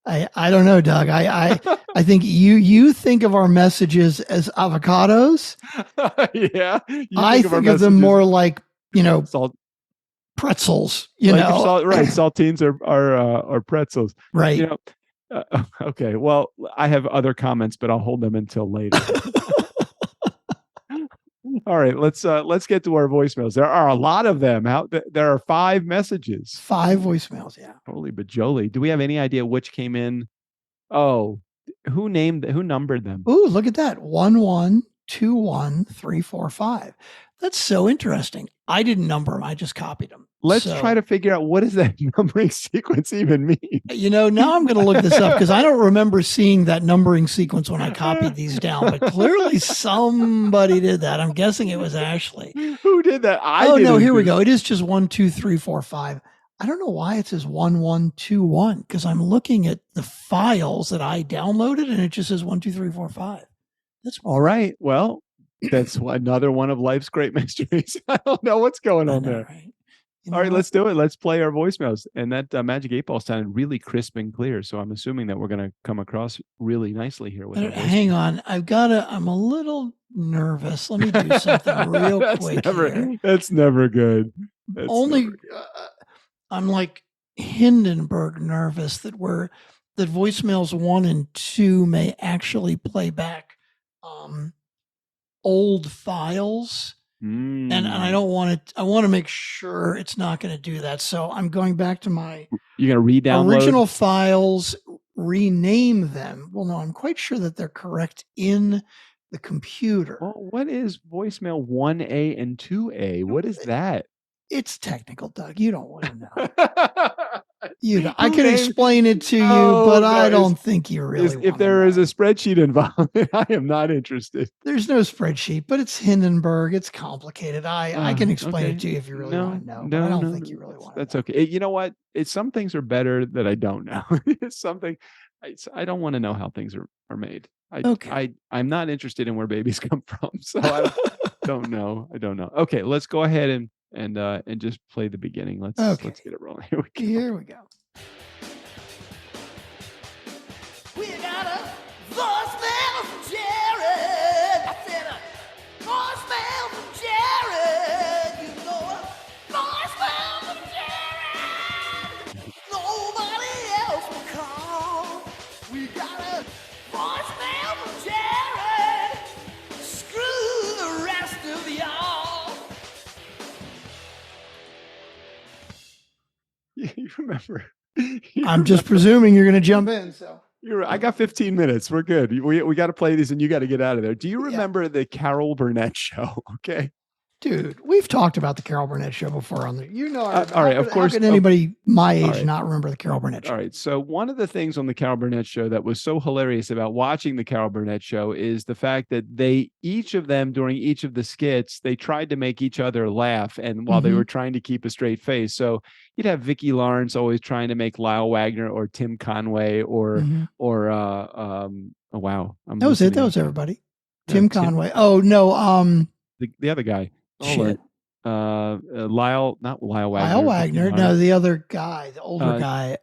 C: I don't know, Doug. I think you think of our messages as avocados.
B: Yeah.
C: I think of them more like,
B: salt
C: pretzels,
B: right. Saltines are pretzels.
C: Right.
B: Okay. Well, I have other comments, but I'll hold them until later. All right, let's get to our voicemails. There are a lot of them. There are 5 messages.
C: 5 voicemails. Yeah.
B: Holy bajoli. Do we have any idea which came in? Oh, who numbered them?
C: Ooh, look at that. 1121345. That's so interesting. I didn't number them. I just copied them.
B: Let's try to figure out, what does that numbering sequence even mean?
C: Now I'm going to look this up because I don't remember seeing that numbering sequence when I copied these down, but clearly somebody did that. I'm guessing it was Ashley.
B: Who did that?
C: No, here we go. It is just 1, 2, 3, 4, 5. I don't know why it says 1121 because I'm looking at the files that I downloaded and it just says 1, 2, 3, 4, 5. That's
B: all right. Well, that's another one of life's great mysteries. I don't know what's going on there.
C: Right?
B: All right, let's do it. Let's play our voicemails. And that Magic 8 Ball sounded really crisp and clear. So I'm assuming that we're going to come across really nicely here.
C: Hang on. I'm a little nervous. Let me do something real quick here.
B: That's never good.
C: I'm like Hindenburg nervous that voicemails 1 and 2 may actually play back old files. And I don't want it. I want to make sure it's not going to do that. So I'm going back to my
B: you're going to re-download
C: original files, rename them. Well, no, I'm quite sure that they're correct in the computer.
B: Well, what is voicemail 1A and 2A? What is that?
C: It's technical, Doug. You don't want to know. I can explain it to you, but I don't think you really
B: if there is a spreadsheet involved, I am not interested.
C: There's no spreadsheet, but it's Hindenburg. It's complicated. I can explain it to you if you really want to know. But I don't think you really want to.
B: That's okay. You know what? Some things are better that I don't know. Something I don't want to know how things are made. I'm not interested in where babies come from, so I don't know. I don't know. Okay, let's go ahead and just play the beginning. Let's get it rolling.
C: Here we go. We got a voicemail from Jared. I said a voicemail from Jared. You know a voicemail from Jared. Nobody else will call. We got a voicemail from Jared. Screw the rest of y'all. You remember? I'm just presuming you're going to jump in. So
B: I got 15 minutes. We're good. We got to play these, and you got to get out of there. Do you remember the Carol Burnett show? Okay,
C: dude, we've talked about the Carol Burnett show before on the.
B: All right, of course.
C: How can anybody my age not remember the Carol Burnett show?
B: All right. So one of the things on the Carol Burnett show that was so hilarious about watching the Carol Burnett show is the fact that each of them during each of the skits, they tried to make each other laugh, and while they were trying to keep a straight face. So you'd have Vicki Lawrence always trying to make Lyle Wagner or Tim Conway or oh wow,
C: that was it. That was everybody. Tim Conway. Oh no,
B: the other guy.
C: Shit.
B: Lyle, not Lyle Wagner.
C: Lyle Wagner. No, the other guy, the older guy.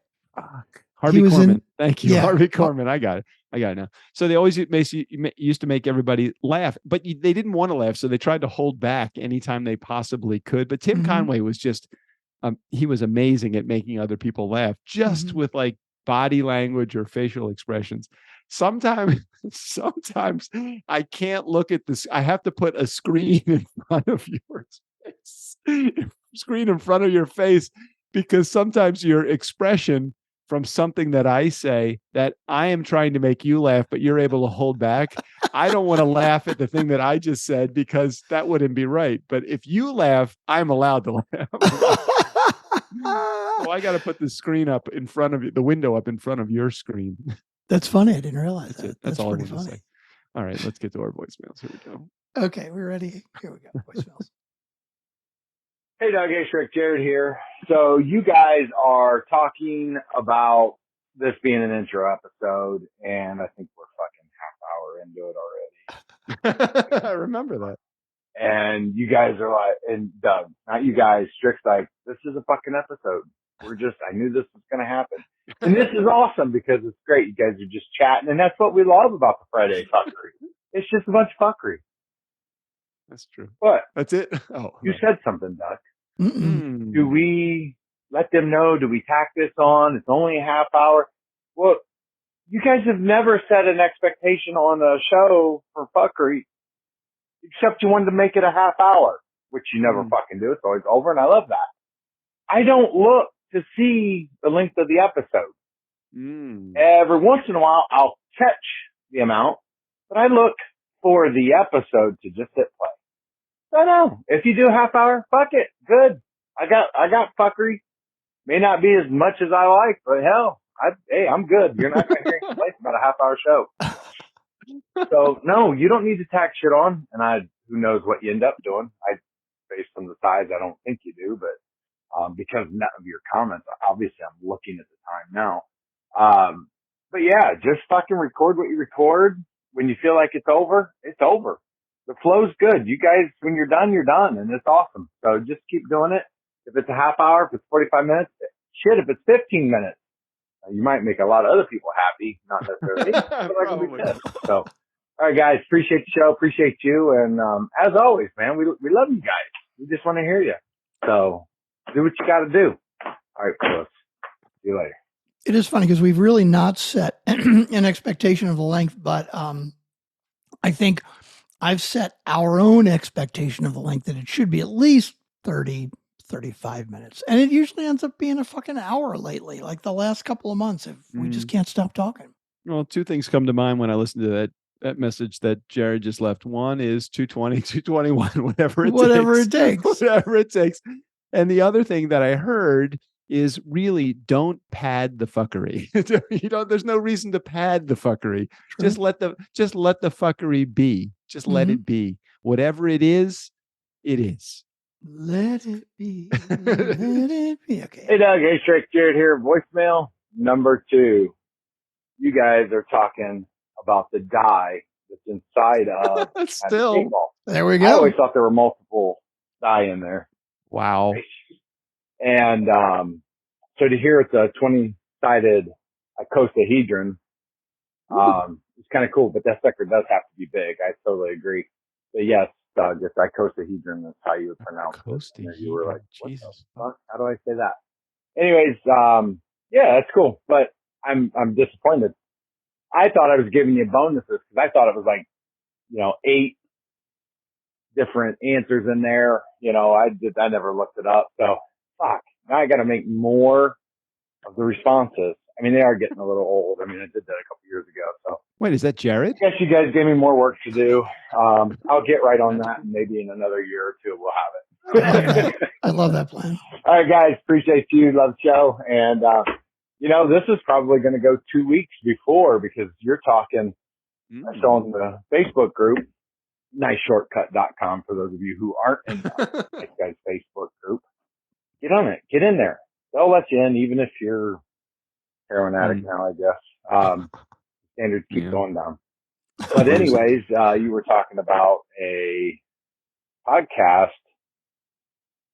B: Harvey Korman. Thank you, Harvey Korman. I got it now. So they always used to make everybody laugh, but they didn't want to laugh, so they tried to hold back anytime they possibly could. But Tim Conway was just, he was amazing at making other people laugh, just with like body language or facial expressions. Sometimes I can't look at this. I have to put a screen in front of your face, because sometimes your expression from something that I say that I am trying to make you laugh, but you're able to hold back. I don't want to laugh at the thing that I just said, because that wouldn't be right. But if you laugh, I'm allowed to laugh. So I got to put the screen up in front of you, the window up in front of your screen.
C: That's funny. I didn't realize that.
B: That's all I want to say. All right, let's get to our voicemails. Here we go.
C: Okay, we're ready. Here we go. Voicemails.
E: Hey, Doug. Hey, Shrek. Jared here. So you guys are talking about this being an intro episode, and I think we're fucking half hour into it already.
B: I remember that.
E: And you guys are like, and Doug, not you guys, Strick's like, this is a fucking episode. I knew this was going to happen. And this is awesome because it's great. You guys are just chatting, and that's what we love about the Friday fuckery. It's just a bunch of fuckery.
B: That's true.
E: What?
B: That's it? Oh,
E: you said something, Doug.
C: Mm-mm.
E: Do we let them know? Do we tack this on? It's only a half hour. Well, you guys have never set an expectation on a show for fuckery, except you wanted to make it a half hour, which you never fucking do. It's always over, and I love that. I don't look to see the length of the episode. Every once in a while, I'll catch the amount, but I look for the episode to just hit play. So no, if you do a half hour, fuck it, good. I got fuckery. May not be as much as I like, but hell, I'm good. You're not going to hear complaints about a half hour show. So no, you don't need to tack shit on. And who knows what you end up doing. Based on the size, I don't think you do, but because of your comments, obviously I'm looking at the time now. But yeah, just fucking record what you record. When you feel like it's over, it's over. The flow's good. You guys, when you're done, and it's awesome. So just keep doing it. If it's a half hour, if it's 45 minutes, shit, if it's 15 minutes, you might make a lot of other people happy, not necessarily me, but like we said. So, all right, guys, appreciate the show, appreciate you, and as always, man, we love you guys. We just want to hear you. So do what you got to do. All right, fellas. See you later.
C: It is funny because we've really not set an expectation of the length, but I think I've set our own expectation of the length that it should be at least 30, 35 minutes. And it usually ends up being a fucking hour lately, like the last couple of months, if we just can't stop talking.
B: Well, two things come to mind when I listen to that message that Jared just left. One is 220, 221, whatever it takes. Whatever it takes. And the other thing that I heard is really don't pad the fuckery. There's no reason to pad the fuckery. True. Just let the fuckery be. Just let it be. Whatever it is, it is.
C: Let it be. Let it be. Okay.
E: Hey Doug, hey Shrek, Jared here. Voicemail number 2. You guys are talking about the dye that's inside of
B: still.
C: There we go.
E: I always thought there were multiple dye in there.
B: Wow.
E: And so to hear it's a 20-sided icosahedron, it's kind of cool, but that sucker does have to be big. I totally agree. But yes, Doug, it's icosahedron. That's how you would pronounce it. You were like, what the fuck? How do I say that? Anyways, yeah, that's cool. But I'm disappointed. I thought I was giving you bonuses because I thought it was like, 8 different answers in there. I never looked it up. So fuck. Now I got to make more of the responses. I mean, they are getting a little old. I mean, I did that a couple years ago. So
B: wait, is that Jared?
E: I guess you guys gave me more work to do. I'll get right on that, and maybe in another year or two we'll have it.
C: I love that plan.
E: All right, guys, appreciate you. Love the show, and this is probably going to go 2 weeks before because you're talking. So on the Facebook group, niceshortcut.com for those of you who aren't in the Nice Guys Facebook group. Get on it. Get in there. They'll let you in, even if you're heroin addict now, I guess. Standards keep going down. But anyways, you were talking about a podcast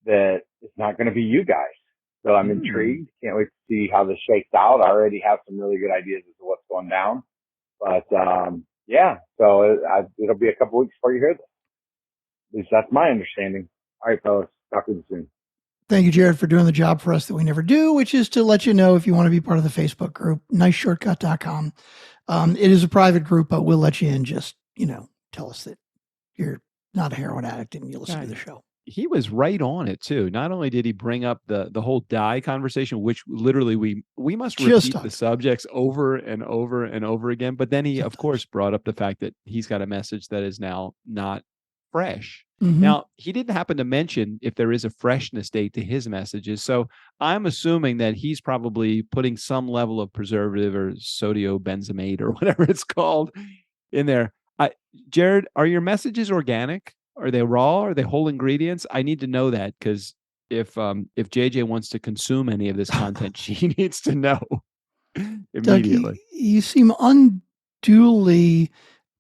E: that is not going to be you guys. So I'm intrigued. Can't wait to see how this shakes out. I already have some really good ideas as to what's going down. But, yeah, so it'll be a couple weeks before you hear this. At least that's my understanding. All right, fellas. Talk to you soon.
C: Thank you, Jared, for doing the job for us that we never do, which is to let you know if you want to be part of the Facebook group, niceshortcut.com. It is a private group, but we'll let you in. Just, tell us that you're not a heroin addict and you listen to the show.
B: He was right on it too. Not only did he bring up the whole dye conversation, which literally we must repeat the subjects over and over and over again. But then he, of course, brought up the fact that he's got a message that is now not fresh. Now, he didn't happen to mention if there is a freshness date to his messages. So I'm assuming that he's probably putting some level of preservative or sodiobenzamate or whatever it's called in there. Jared, are your messages organic? Are they raw? Are they whole ingredients? I need to know that because if JJ wants to consume any of this content, she needs to know immediately.
C: Doug, you seem unduly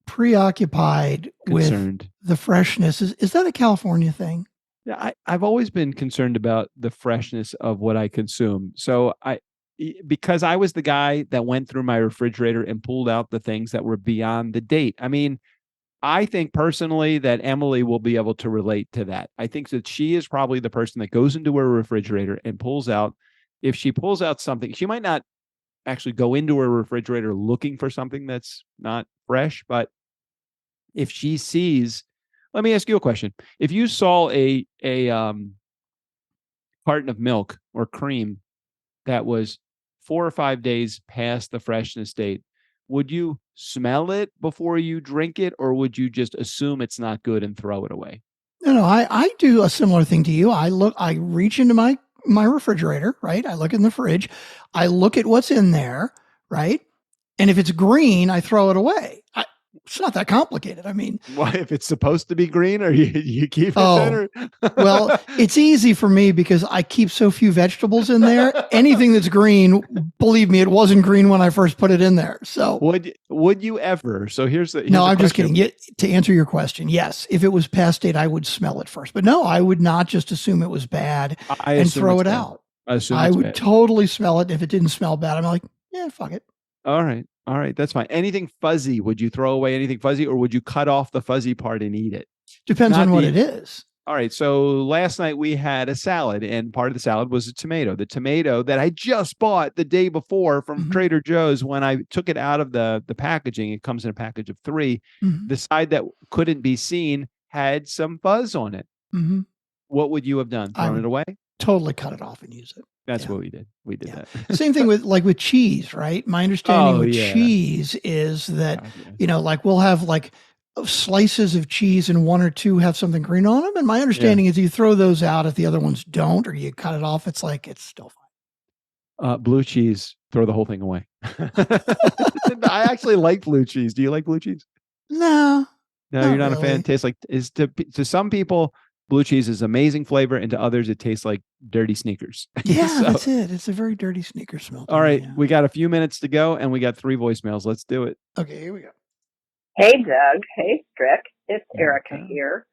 C: preoccupied with the freshness. Is that a California thing?
B: Yeah, I've always been concerned about the freshness of what I consume. So because I was the guy that went through my refrigerator and pulled out the things that were beyond the date. I mean, I think personally that Emily will be able to relate to that. I think that she is probably the person that goes into her refrigerator and pulls out. If she pulls out something, she might not actually go into her refrigerator looking for something that's not fresh. But if she sees, let me ask you a question. If you saw a carton of milk or cream that was 4 or 5 days past the freshness date, would you smell it before you drink it, or would you just assume it's not good and throw it away?
C: No, I do a similar thing to you. I reach into my refrigerator, right? I look in the fridge. I look at what's in there, right? And if it's green, I throw it away. It's not that complicated. I mean,
B: Why, if it's supposed to be green, or you keep it
C: Oh,
B: then? Or?
C: well, it's easy for me because I keep so few vegetables in there. Anything that's green, believe me, it wasn't green when I first put it in there. So
B: would you ever? So here's the
C: no, I'm
B: question.
C: just kidding. To answer your question, yes, if it was past date, I would smell it first. But no, I would not just assume it was bad and throw it out. I would totally smell it. If it didn't smell bad, I'm like, yeah, fuck it.
B: All right, that's fine. Anything fuzzy, would you throw away anything fuzzy, or would you cut off the fuzzy part and eat it?
C: Depends on what it is.
B: All right. So last night we had a salad, and part of the salad was a tomato. The tomato that I just bought the day before from Trader Joe's, when I took it out of the packaging, it comes in a package of 3. The side that couldn't be seen had some fuzz on it. What would you have done? Thrown it away?
C: Totally cut it off and use it.
B: That's what we did. We did that.
C: Same thing with cheese, right? My understanding with cheese is that, like we'll have like slices of cheese and 1 or 2 have something green on them. And my understanding is you throw those out if the other ones don't, or you cut it off. It's still fine.
B: Blue cheese, throw the whole thing away. I actually like blue cheese. Do you like blue cheese?
C: No,
B: you're not a fan. It tastes like, to some people, blue cheese is amazing flavor, and to others, it tastes like dirty sneakers.
C: Yeah, that's it. It's a very dirty sneaker smell.
B: All right, we got a few minutes to go, and we got 3 voicemails. Let's do it.
C: Okay, here we go.
F: Hey, Doug. Hey, Strick. It's Erica here.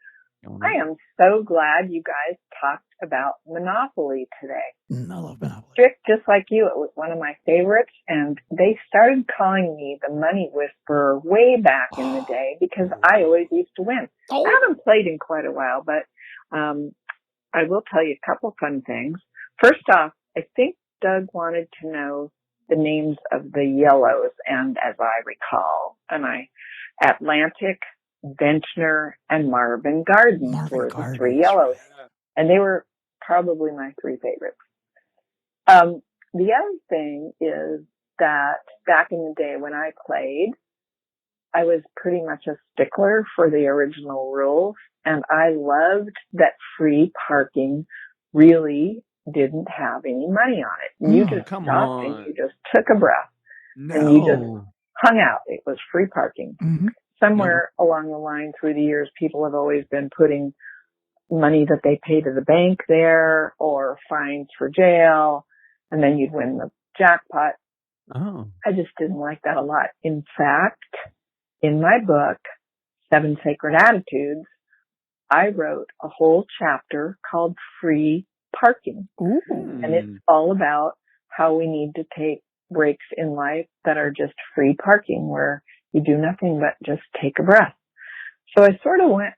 F: I am so glad you guys talked about Monopoly today.
C: I love Monopoly.
F: Strick, just like you, it was one of my favorites, and they started calling me the Money Whisperer way back in the day because I always used to win. I haven't played in quite a while, but I will tell you a couple fun things. First off, I think Doug wanted to know the names of the yellows, and as I recall, Atlantic, Ventnor, and Marvin Gardens were the 3 yellows, and they were probably my 3 favorites. The other thing is that back in the day when I played, I was pretty much a stickler for the original rules, and I loved that free parking really didn't have any money on it. You just stopped and you just took a breath and you just hung out. It was free parking. Somewhere along the line through the years, people have always been putting money that they pay to the bank there, or fines for jail, and then you'd win the jackpot. I just didn't like that a lot. In fact, in my book, 7 Sacred Attitudes, I wrote a whole chapter called Free Parking. And it's all about how we need to take breaks in life that are just free parking, where you do nothing but just take a breath. So I sort of went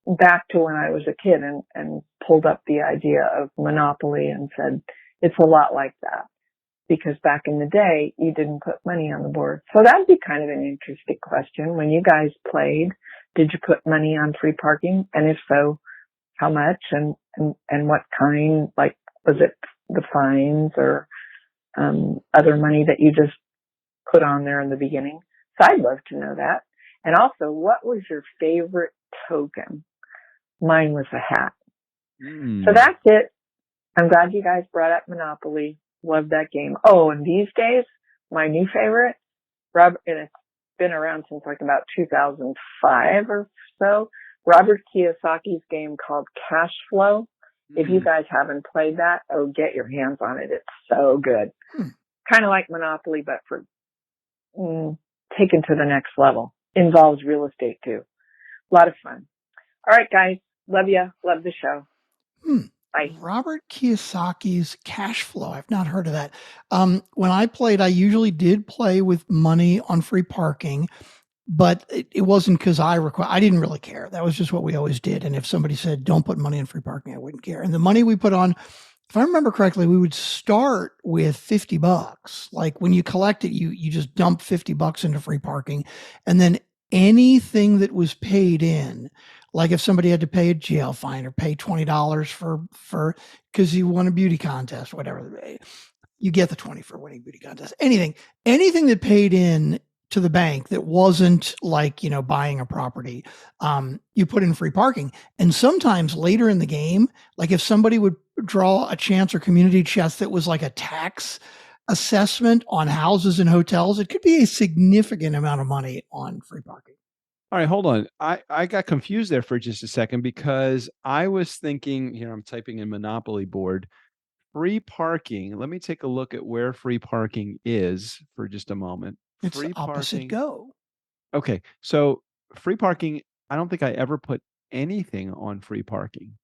F: back to when I was a kid and pulled up the idea of Monopoly and said, it's a lot like that. Because back in the day, you didn't put money on the board. So that'd be kind of an interesting question. When you guys played, did you put money on free parking? And if so, how much and what kind? Like, was it the fines or other money that you just put on there in the beginning? So I'd love to know that. And also, what was your favorite token? Mine was a hat. So that's it. I'm glad you guys brought up Monopoly. Love that game. Oh, and these days, my new favorite, Robert, and it's been around since like about 2005 or so, Robert Kiyosaki's game called Cash Flow. If you guys haven't played that, get your hands on it. It's so good. Kind of like Monopoly, but for taken to the next level. Involves real estate too. A lot of fun. All right, guys. Love you. Love the show. Bye.
C: Robert Kiyosaki's Cash Flow. I've not heard of that. When I played, I usually did play with money on free parking, but it wasn't because I didn't really care. That was just what we always did. And if somebody said, don't put money on free parking, I wouldn't care. And the money we put on if I remember correctly, we would start with $50. Like when you collect it, you just dump $50 into free parking, and then anything that was paid in, like if somebody had to pay a jail fine or pay $20 for because you won a beauty contest, whatever, you get the 20 for winning beauty contest. Anything that paid in to the bank that wasn't like, buying a property, you put in free parking. And sometimes later in the game, like if somebody would draw a chance or community chest that was like a tax assessment on houses and hotels, it could be a significant amount of money on free parking.
B: All right, hold on. I got confused there for just a second because I was thinking, here I'm typing in Monopoly board, free parking. Let me take a look at where free parking is for just a moment.
C: It's
B: Free
C: opposite
B: parking.
C: go.
B: Okay, so free parking, I don't think I ever put anything on free parking.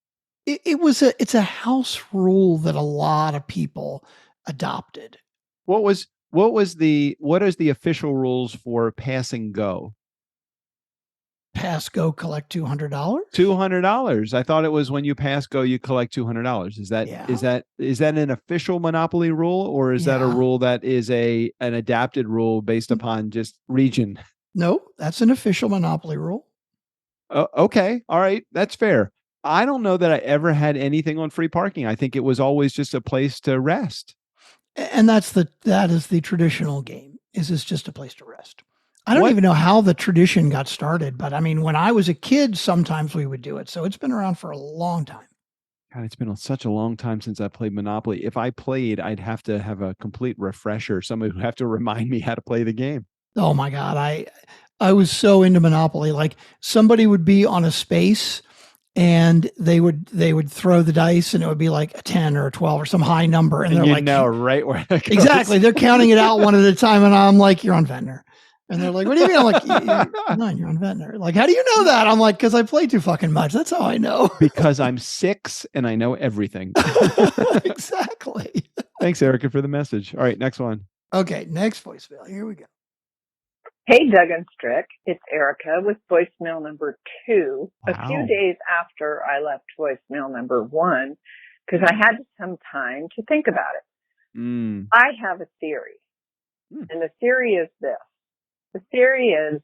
C: It's a house rule that a lot of people adopted.
B: What is the official rules for pass and go?
C: Pass go collect $200.
B: $200. I thought it was when you pass go you collect $200. Is that an official Monopoly rule, or is that a rule that is an adapted rule based upon just region?
C: No, that's an official Monopoly rule.
B: Okay, all right, that's fair. I don't know that I ever had anything on free parking. I think it was always just a place to rest.
C: And that is the traditional game. Is it's just a place to rest. I don't even know how the tradition got started, but I mean, when I was a kid, sometimes we would do it. So it's been around for a long time.
B: God, it's been such a long time since I played Monopoly. If I played, I'd have to have a complete refresher. Somebody would have to remind me how to play the game.
C: Oh my God. I was so into Monopoly. Like somebody would be on a space and they would throw the dice and it would be like a 10 or a 12 or some high number. And they're like,
B: right where it goes.
C: Exactly. They're counting it out one at a time. And I'm like, you're on Ventnor. And they're like, what do you mean? I'm like, you're on Ventnor. Like, how do you know that? I'm like, because I play too fucking much. That's how I know.
B: Because I'm 6 and I know everything.
C: Exactly.
B: Thanks, Erica, for the message. All right, next one.
C: Okay, next voicemail. Here we go.
F: Hey, Doug and Strick. It's Erica with voicemail number 2.
B: Wow.
F: A few days after I left voicemail number 1, because I had some time to think about it. I have a theory. And the theory is this. The theory is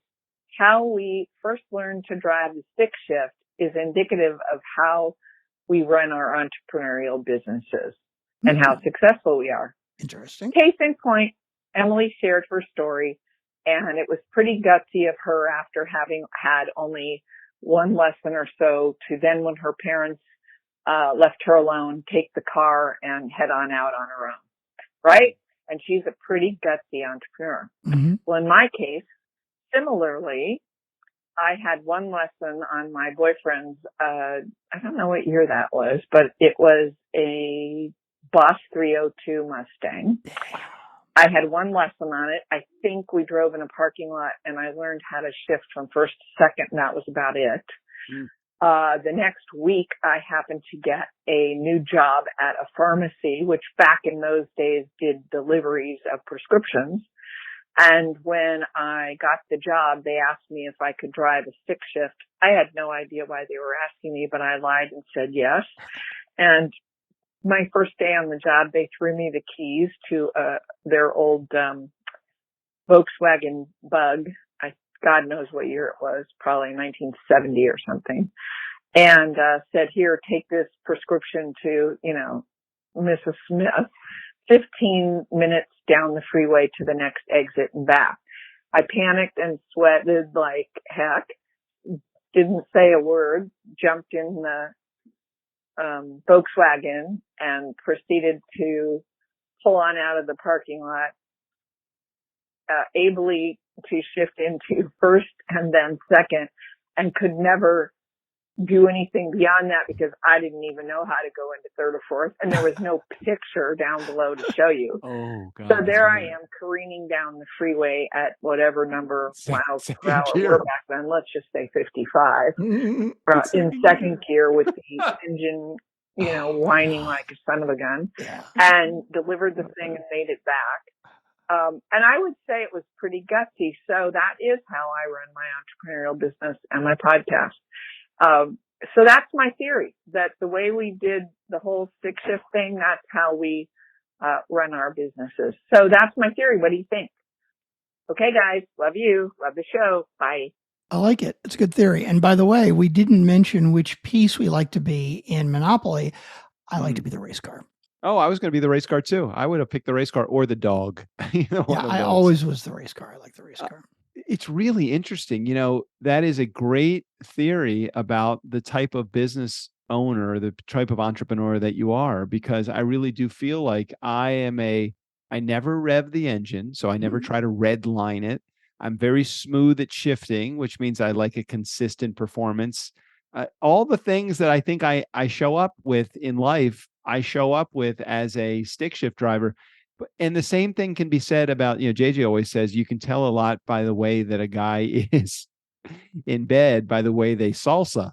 F: how we first learned to drive the stick shift is indicative of how we run our entrepreneurial businesses and how successful we are.
C: Interesting.
F: Case in point, Emily shared her story, and it was pretty gutsy of her after having had only one lesson or so to then, when her parents left her alone, take the car and head on out on her own. Right? And she's a pretty gutsy entrepreneur.
C: Mm-hmm.
F: Well, in my case, similarly, I had one lesson on my boyfriend's, I don't know what year that was, but it was a Boss 302 Mustang. I had one lesson on it. I think we drove in a parking lot and I learned how to shift from first to second, and that was about it. The next week, I happened to get a new job at a pharmacy, which back in those days did deliveries of prescriptions. And when I got the job, they asked me if I could drive a stick shift. I had no idea why they were asking me, but I lied and said yes. And my first day on the job, they threw me the keys to their old Volkswagen Bug. God knows what year it was, probably 1970 or something. And said, here, take this prescription to, Mrs. Smith, 15 minutes down the freeway to the next exit and back. I panicked and sweated like heck, didn't say a word, jumped in the Volkswagen and proceeded to pull on out of the parking lot, ably to shift into first and then second, and could never do anything beyond that because I didn't even know how to go into third or fourth, and there was no picture down below to show you.
B: Oh, God.
F: So there I am careening down the freeway at whatever number miles per hour were back then. Let's just say 55 in second gear with the engine, whining like a son of a gun, and delivered the thing and made it back. And I would say it was pretty gutsy. So that is how I run my entrepreneurial business and my podcast. so that's my theory, that the way we did the whole stick shift thing, that's how we run our businesses. So that's my theory. What do you think? Okay, guys. Love you. Love the show. Bye.
C: I like it. It's a good theory. And by the way, we didn't mention which piece we like to be in Monopoly. I like to be the race car.
B: Oh, I was going to be the race car too. I would have picked the race car or the dog.
C: Yeah, I always was the race car. I like the race car.
B: It's really interesting. That is a great theory about the type of business owner, the type of entrepreneur that you are, because I really do feel like I never rev the engine, so I never try to red line it. I'm very smooth at shifting, which means I like a consistent performance. All the things that I think I show up with in life, I show up with as a stick shift driver. And the same thing can be said about, JJ always says, you can tell a lot by the way that a guy is in bed, by the way they salsa,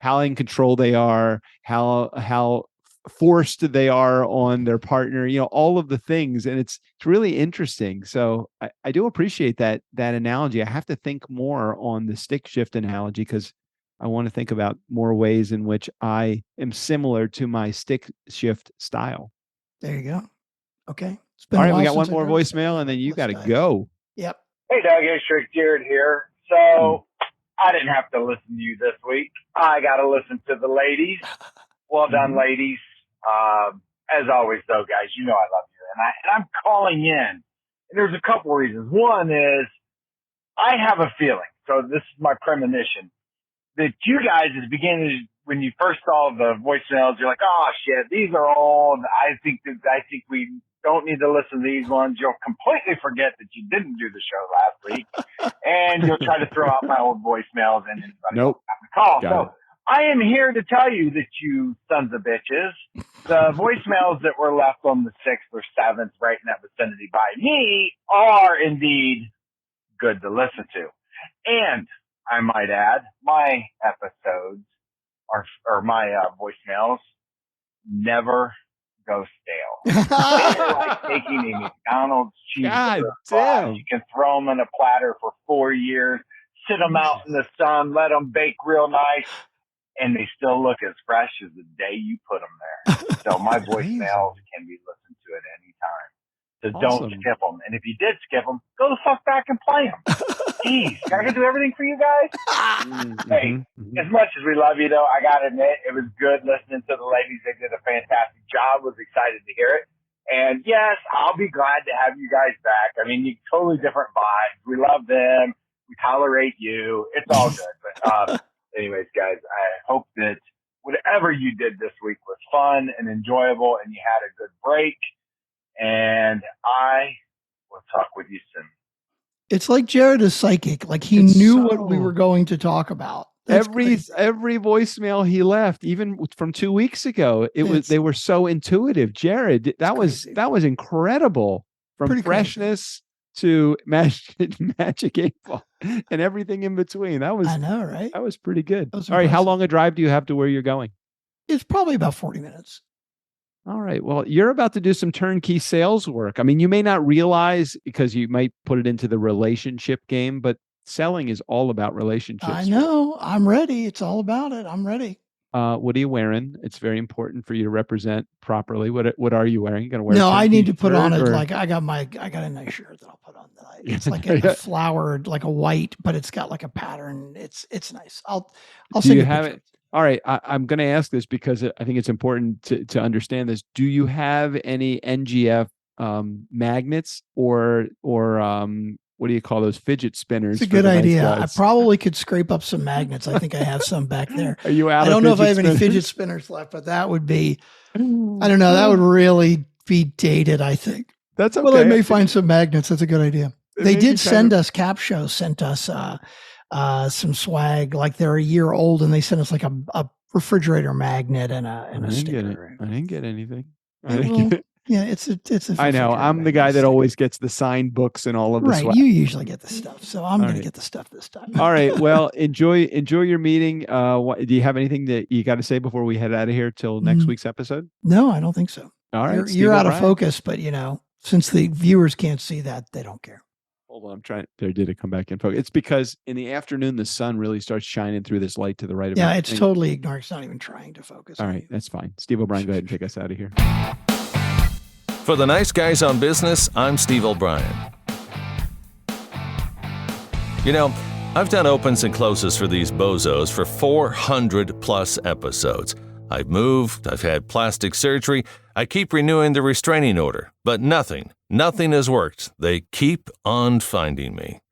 B: how in control they are, how forced they are on their partner, all of the things. And it's really interesting. So I do appreciate that analogy. I have to think more on the stick shift analogy, because I want to think about more ways in which I am similar to my stick shift style.
C: There you go. Okay.
B: All right, we got one more voicemail, and then you got to go.
C: Yep.
E: Hey, Doug, it's Rick Jared here. So I didn't have to listen to you this week. I got to listen to the ladies. Well done, ladies. As always, though, guys, I love you. And I'm calling in. And there's a couple reasons. One is I have a feeling, so this is my premonition, that you guys is beginning, when you first saw the voicemails, you're like, oh shit, these are old. I think we don't need to listen to these ones. You'll completely forget that you didn't do the show last week, and you'll try to throw out my old voicemails and anybody else have to call. So I am here to tell you that you sons of bitches, the voicemails that were left on the 6th or 7th, right in that vicinity by me, are indeed good to listen to. And I might add, my episodes or my voicemails never go stale. They're like taking a McDonald's cheeseburger. You can throw them in a platter for 4 years, sit them out in the sun, let them bake real nice, and they still look as fresh as the day you put them there. So my voicemails can be listened to at any time. So don't skip them. And if you did skip them, go the fuck back and play them. Jeez, I can do everything for you guys. Hey, as much as we love you, though, I got to admit, it was good listening to the ladies. They did a fantastic job. Was excited to hear it. And yes, I'll be glad to have you guys back. I mean, you totally different vibes. We love them. We tolerate you. It's all good. But anyways, guys, I hope that whatever you did this week was fun and enjoyable and you had a good break. And I will talk with you soon.
C: It's like Jared is psychic. Like he knew what we were going to talk about.
B: Every voicemail he left, even from 2 weks ago, they were so intuitive. Jared, that was incredible. From freshness to Magic 8 Ball and everything in between. I know, right? That was pretty good. All right, how long a drive do you have to where you're going?
C: It's probably about 40 minutes.
B: All right. Well, you're about to do some turnkey sales work. I mean, you may not realize because you might put it into the relationship game, but selling is all about relationships.
C: I know. I'm ready. It's all about it. I'm ready.
B: What are you wearing? It's very important for you to represent properly. What are you wearing? You gonna wear?
C: No, I need to put on it. Like I got a nice shirt that I'll put on. It's like a flowered, like a white, but it's got like a pattern. It's nice. I'll send you have it.
B: All right, I'm going to ask this because I think it's important to understand this. Do you have any NGF magnets or what do you call those fidget spinners?
C: It's a good idea. I probably could scrape up some magnets. I think I have some back there.
B: Are you out?
C: I don't know if I have any fidget spinners left, but that would be, I don't know, that would really be dated, I think.
B: That's okay.
C: Well, I may find some magnets. That's a good idea. They did send us, Cap Show sent us some swag, like they're a year old, and they sent us like a refrigerator magnet and a sticker.
B: I didn't get anything.
C: Yeah, it's a.
B: I know. I'm the guy that always gets the signed books and all of the swag.
C: You usually get the stuff, so I'm going to get the stuff this time.
B: All right. Well, enjoy your meeting. Do you have anything that you got to say before we head out of here till next week's episode?
C: No, I don't think so.
B: All right,
C: you're out of focus, but since the viewers can't see that, they don't care.
B: Hold on, I'm trying. There, did it come back in focus? It's because in the afternoon the sun really starts shining through this light to the right of me.
C: Yeah, it's totally ignored. It's not even trying to focus.
B: All right, that's fine. Steve O'Brien, go ahead and take us out of here.
A: For the Nice Guys on Business, I'm Steve O'Brien. You know, I've done opens and closes for these bozos for 400 plus episodes. I've moved, I've had plastic surgery, I keep renewing the restraining order, but nothing has worked. They keep on finding me.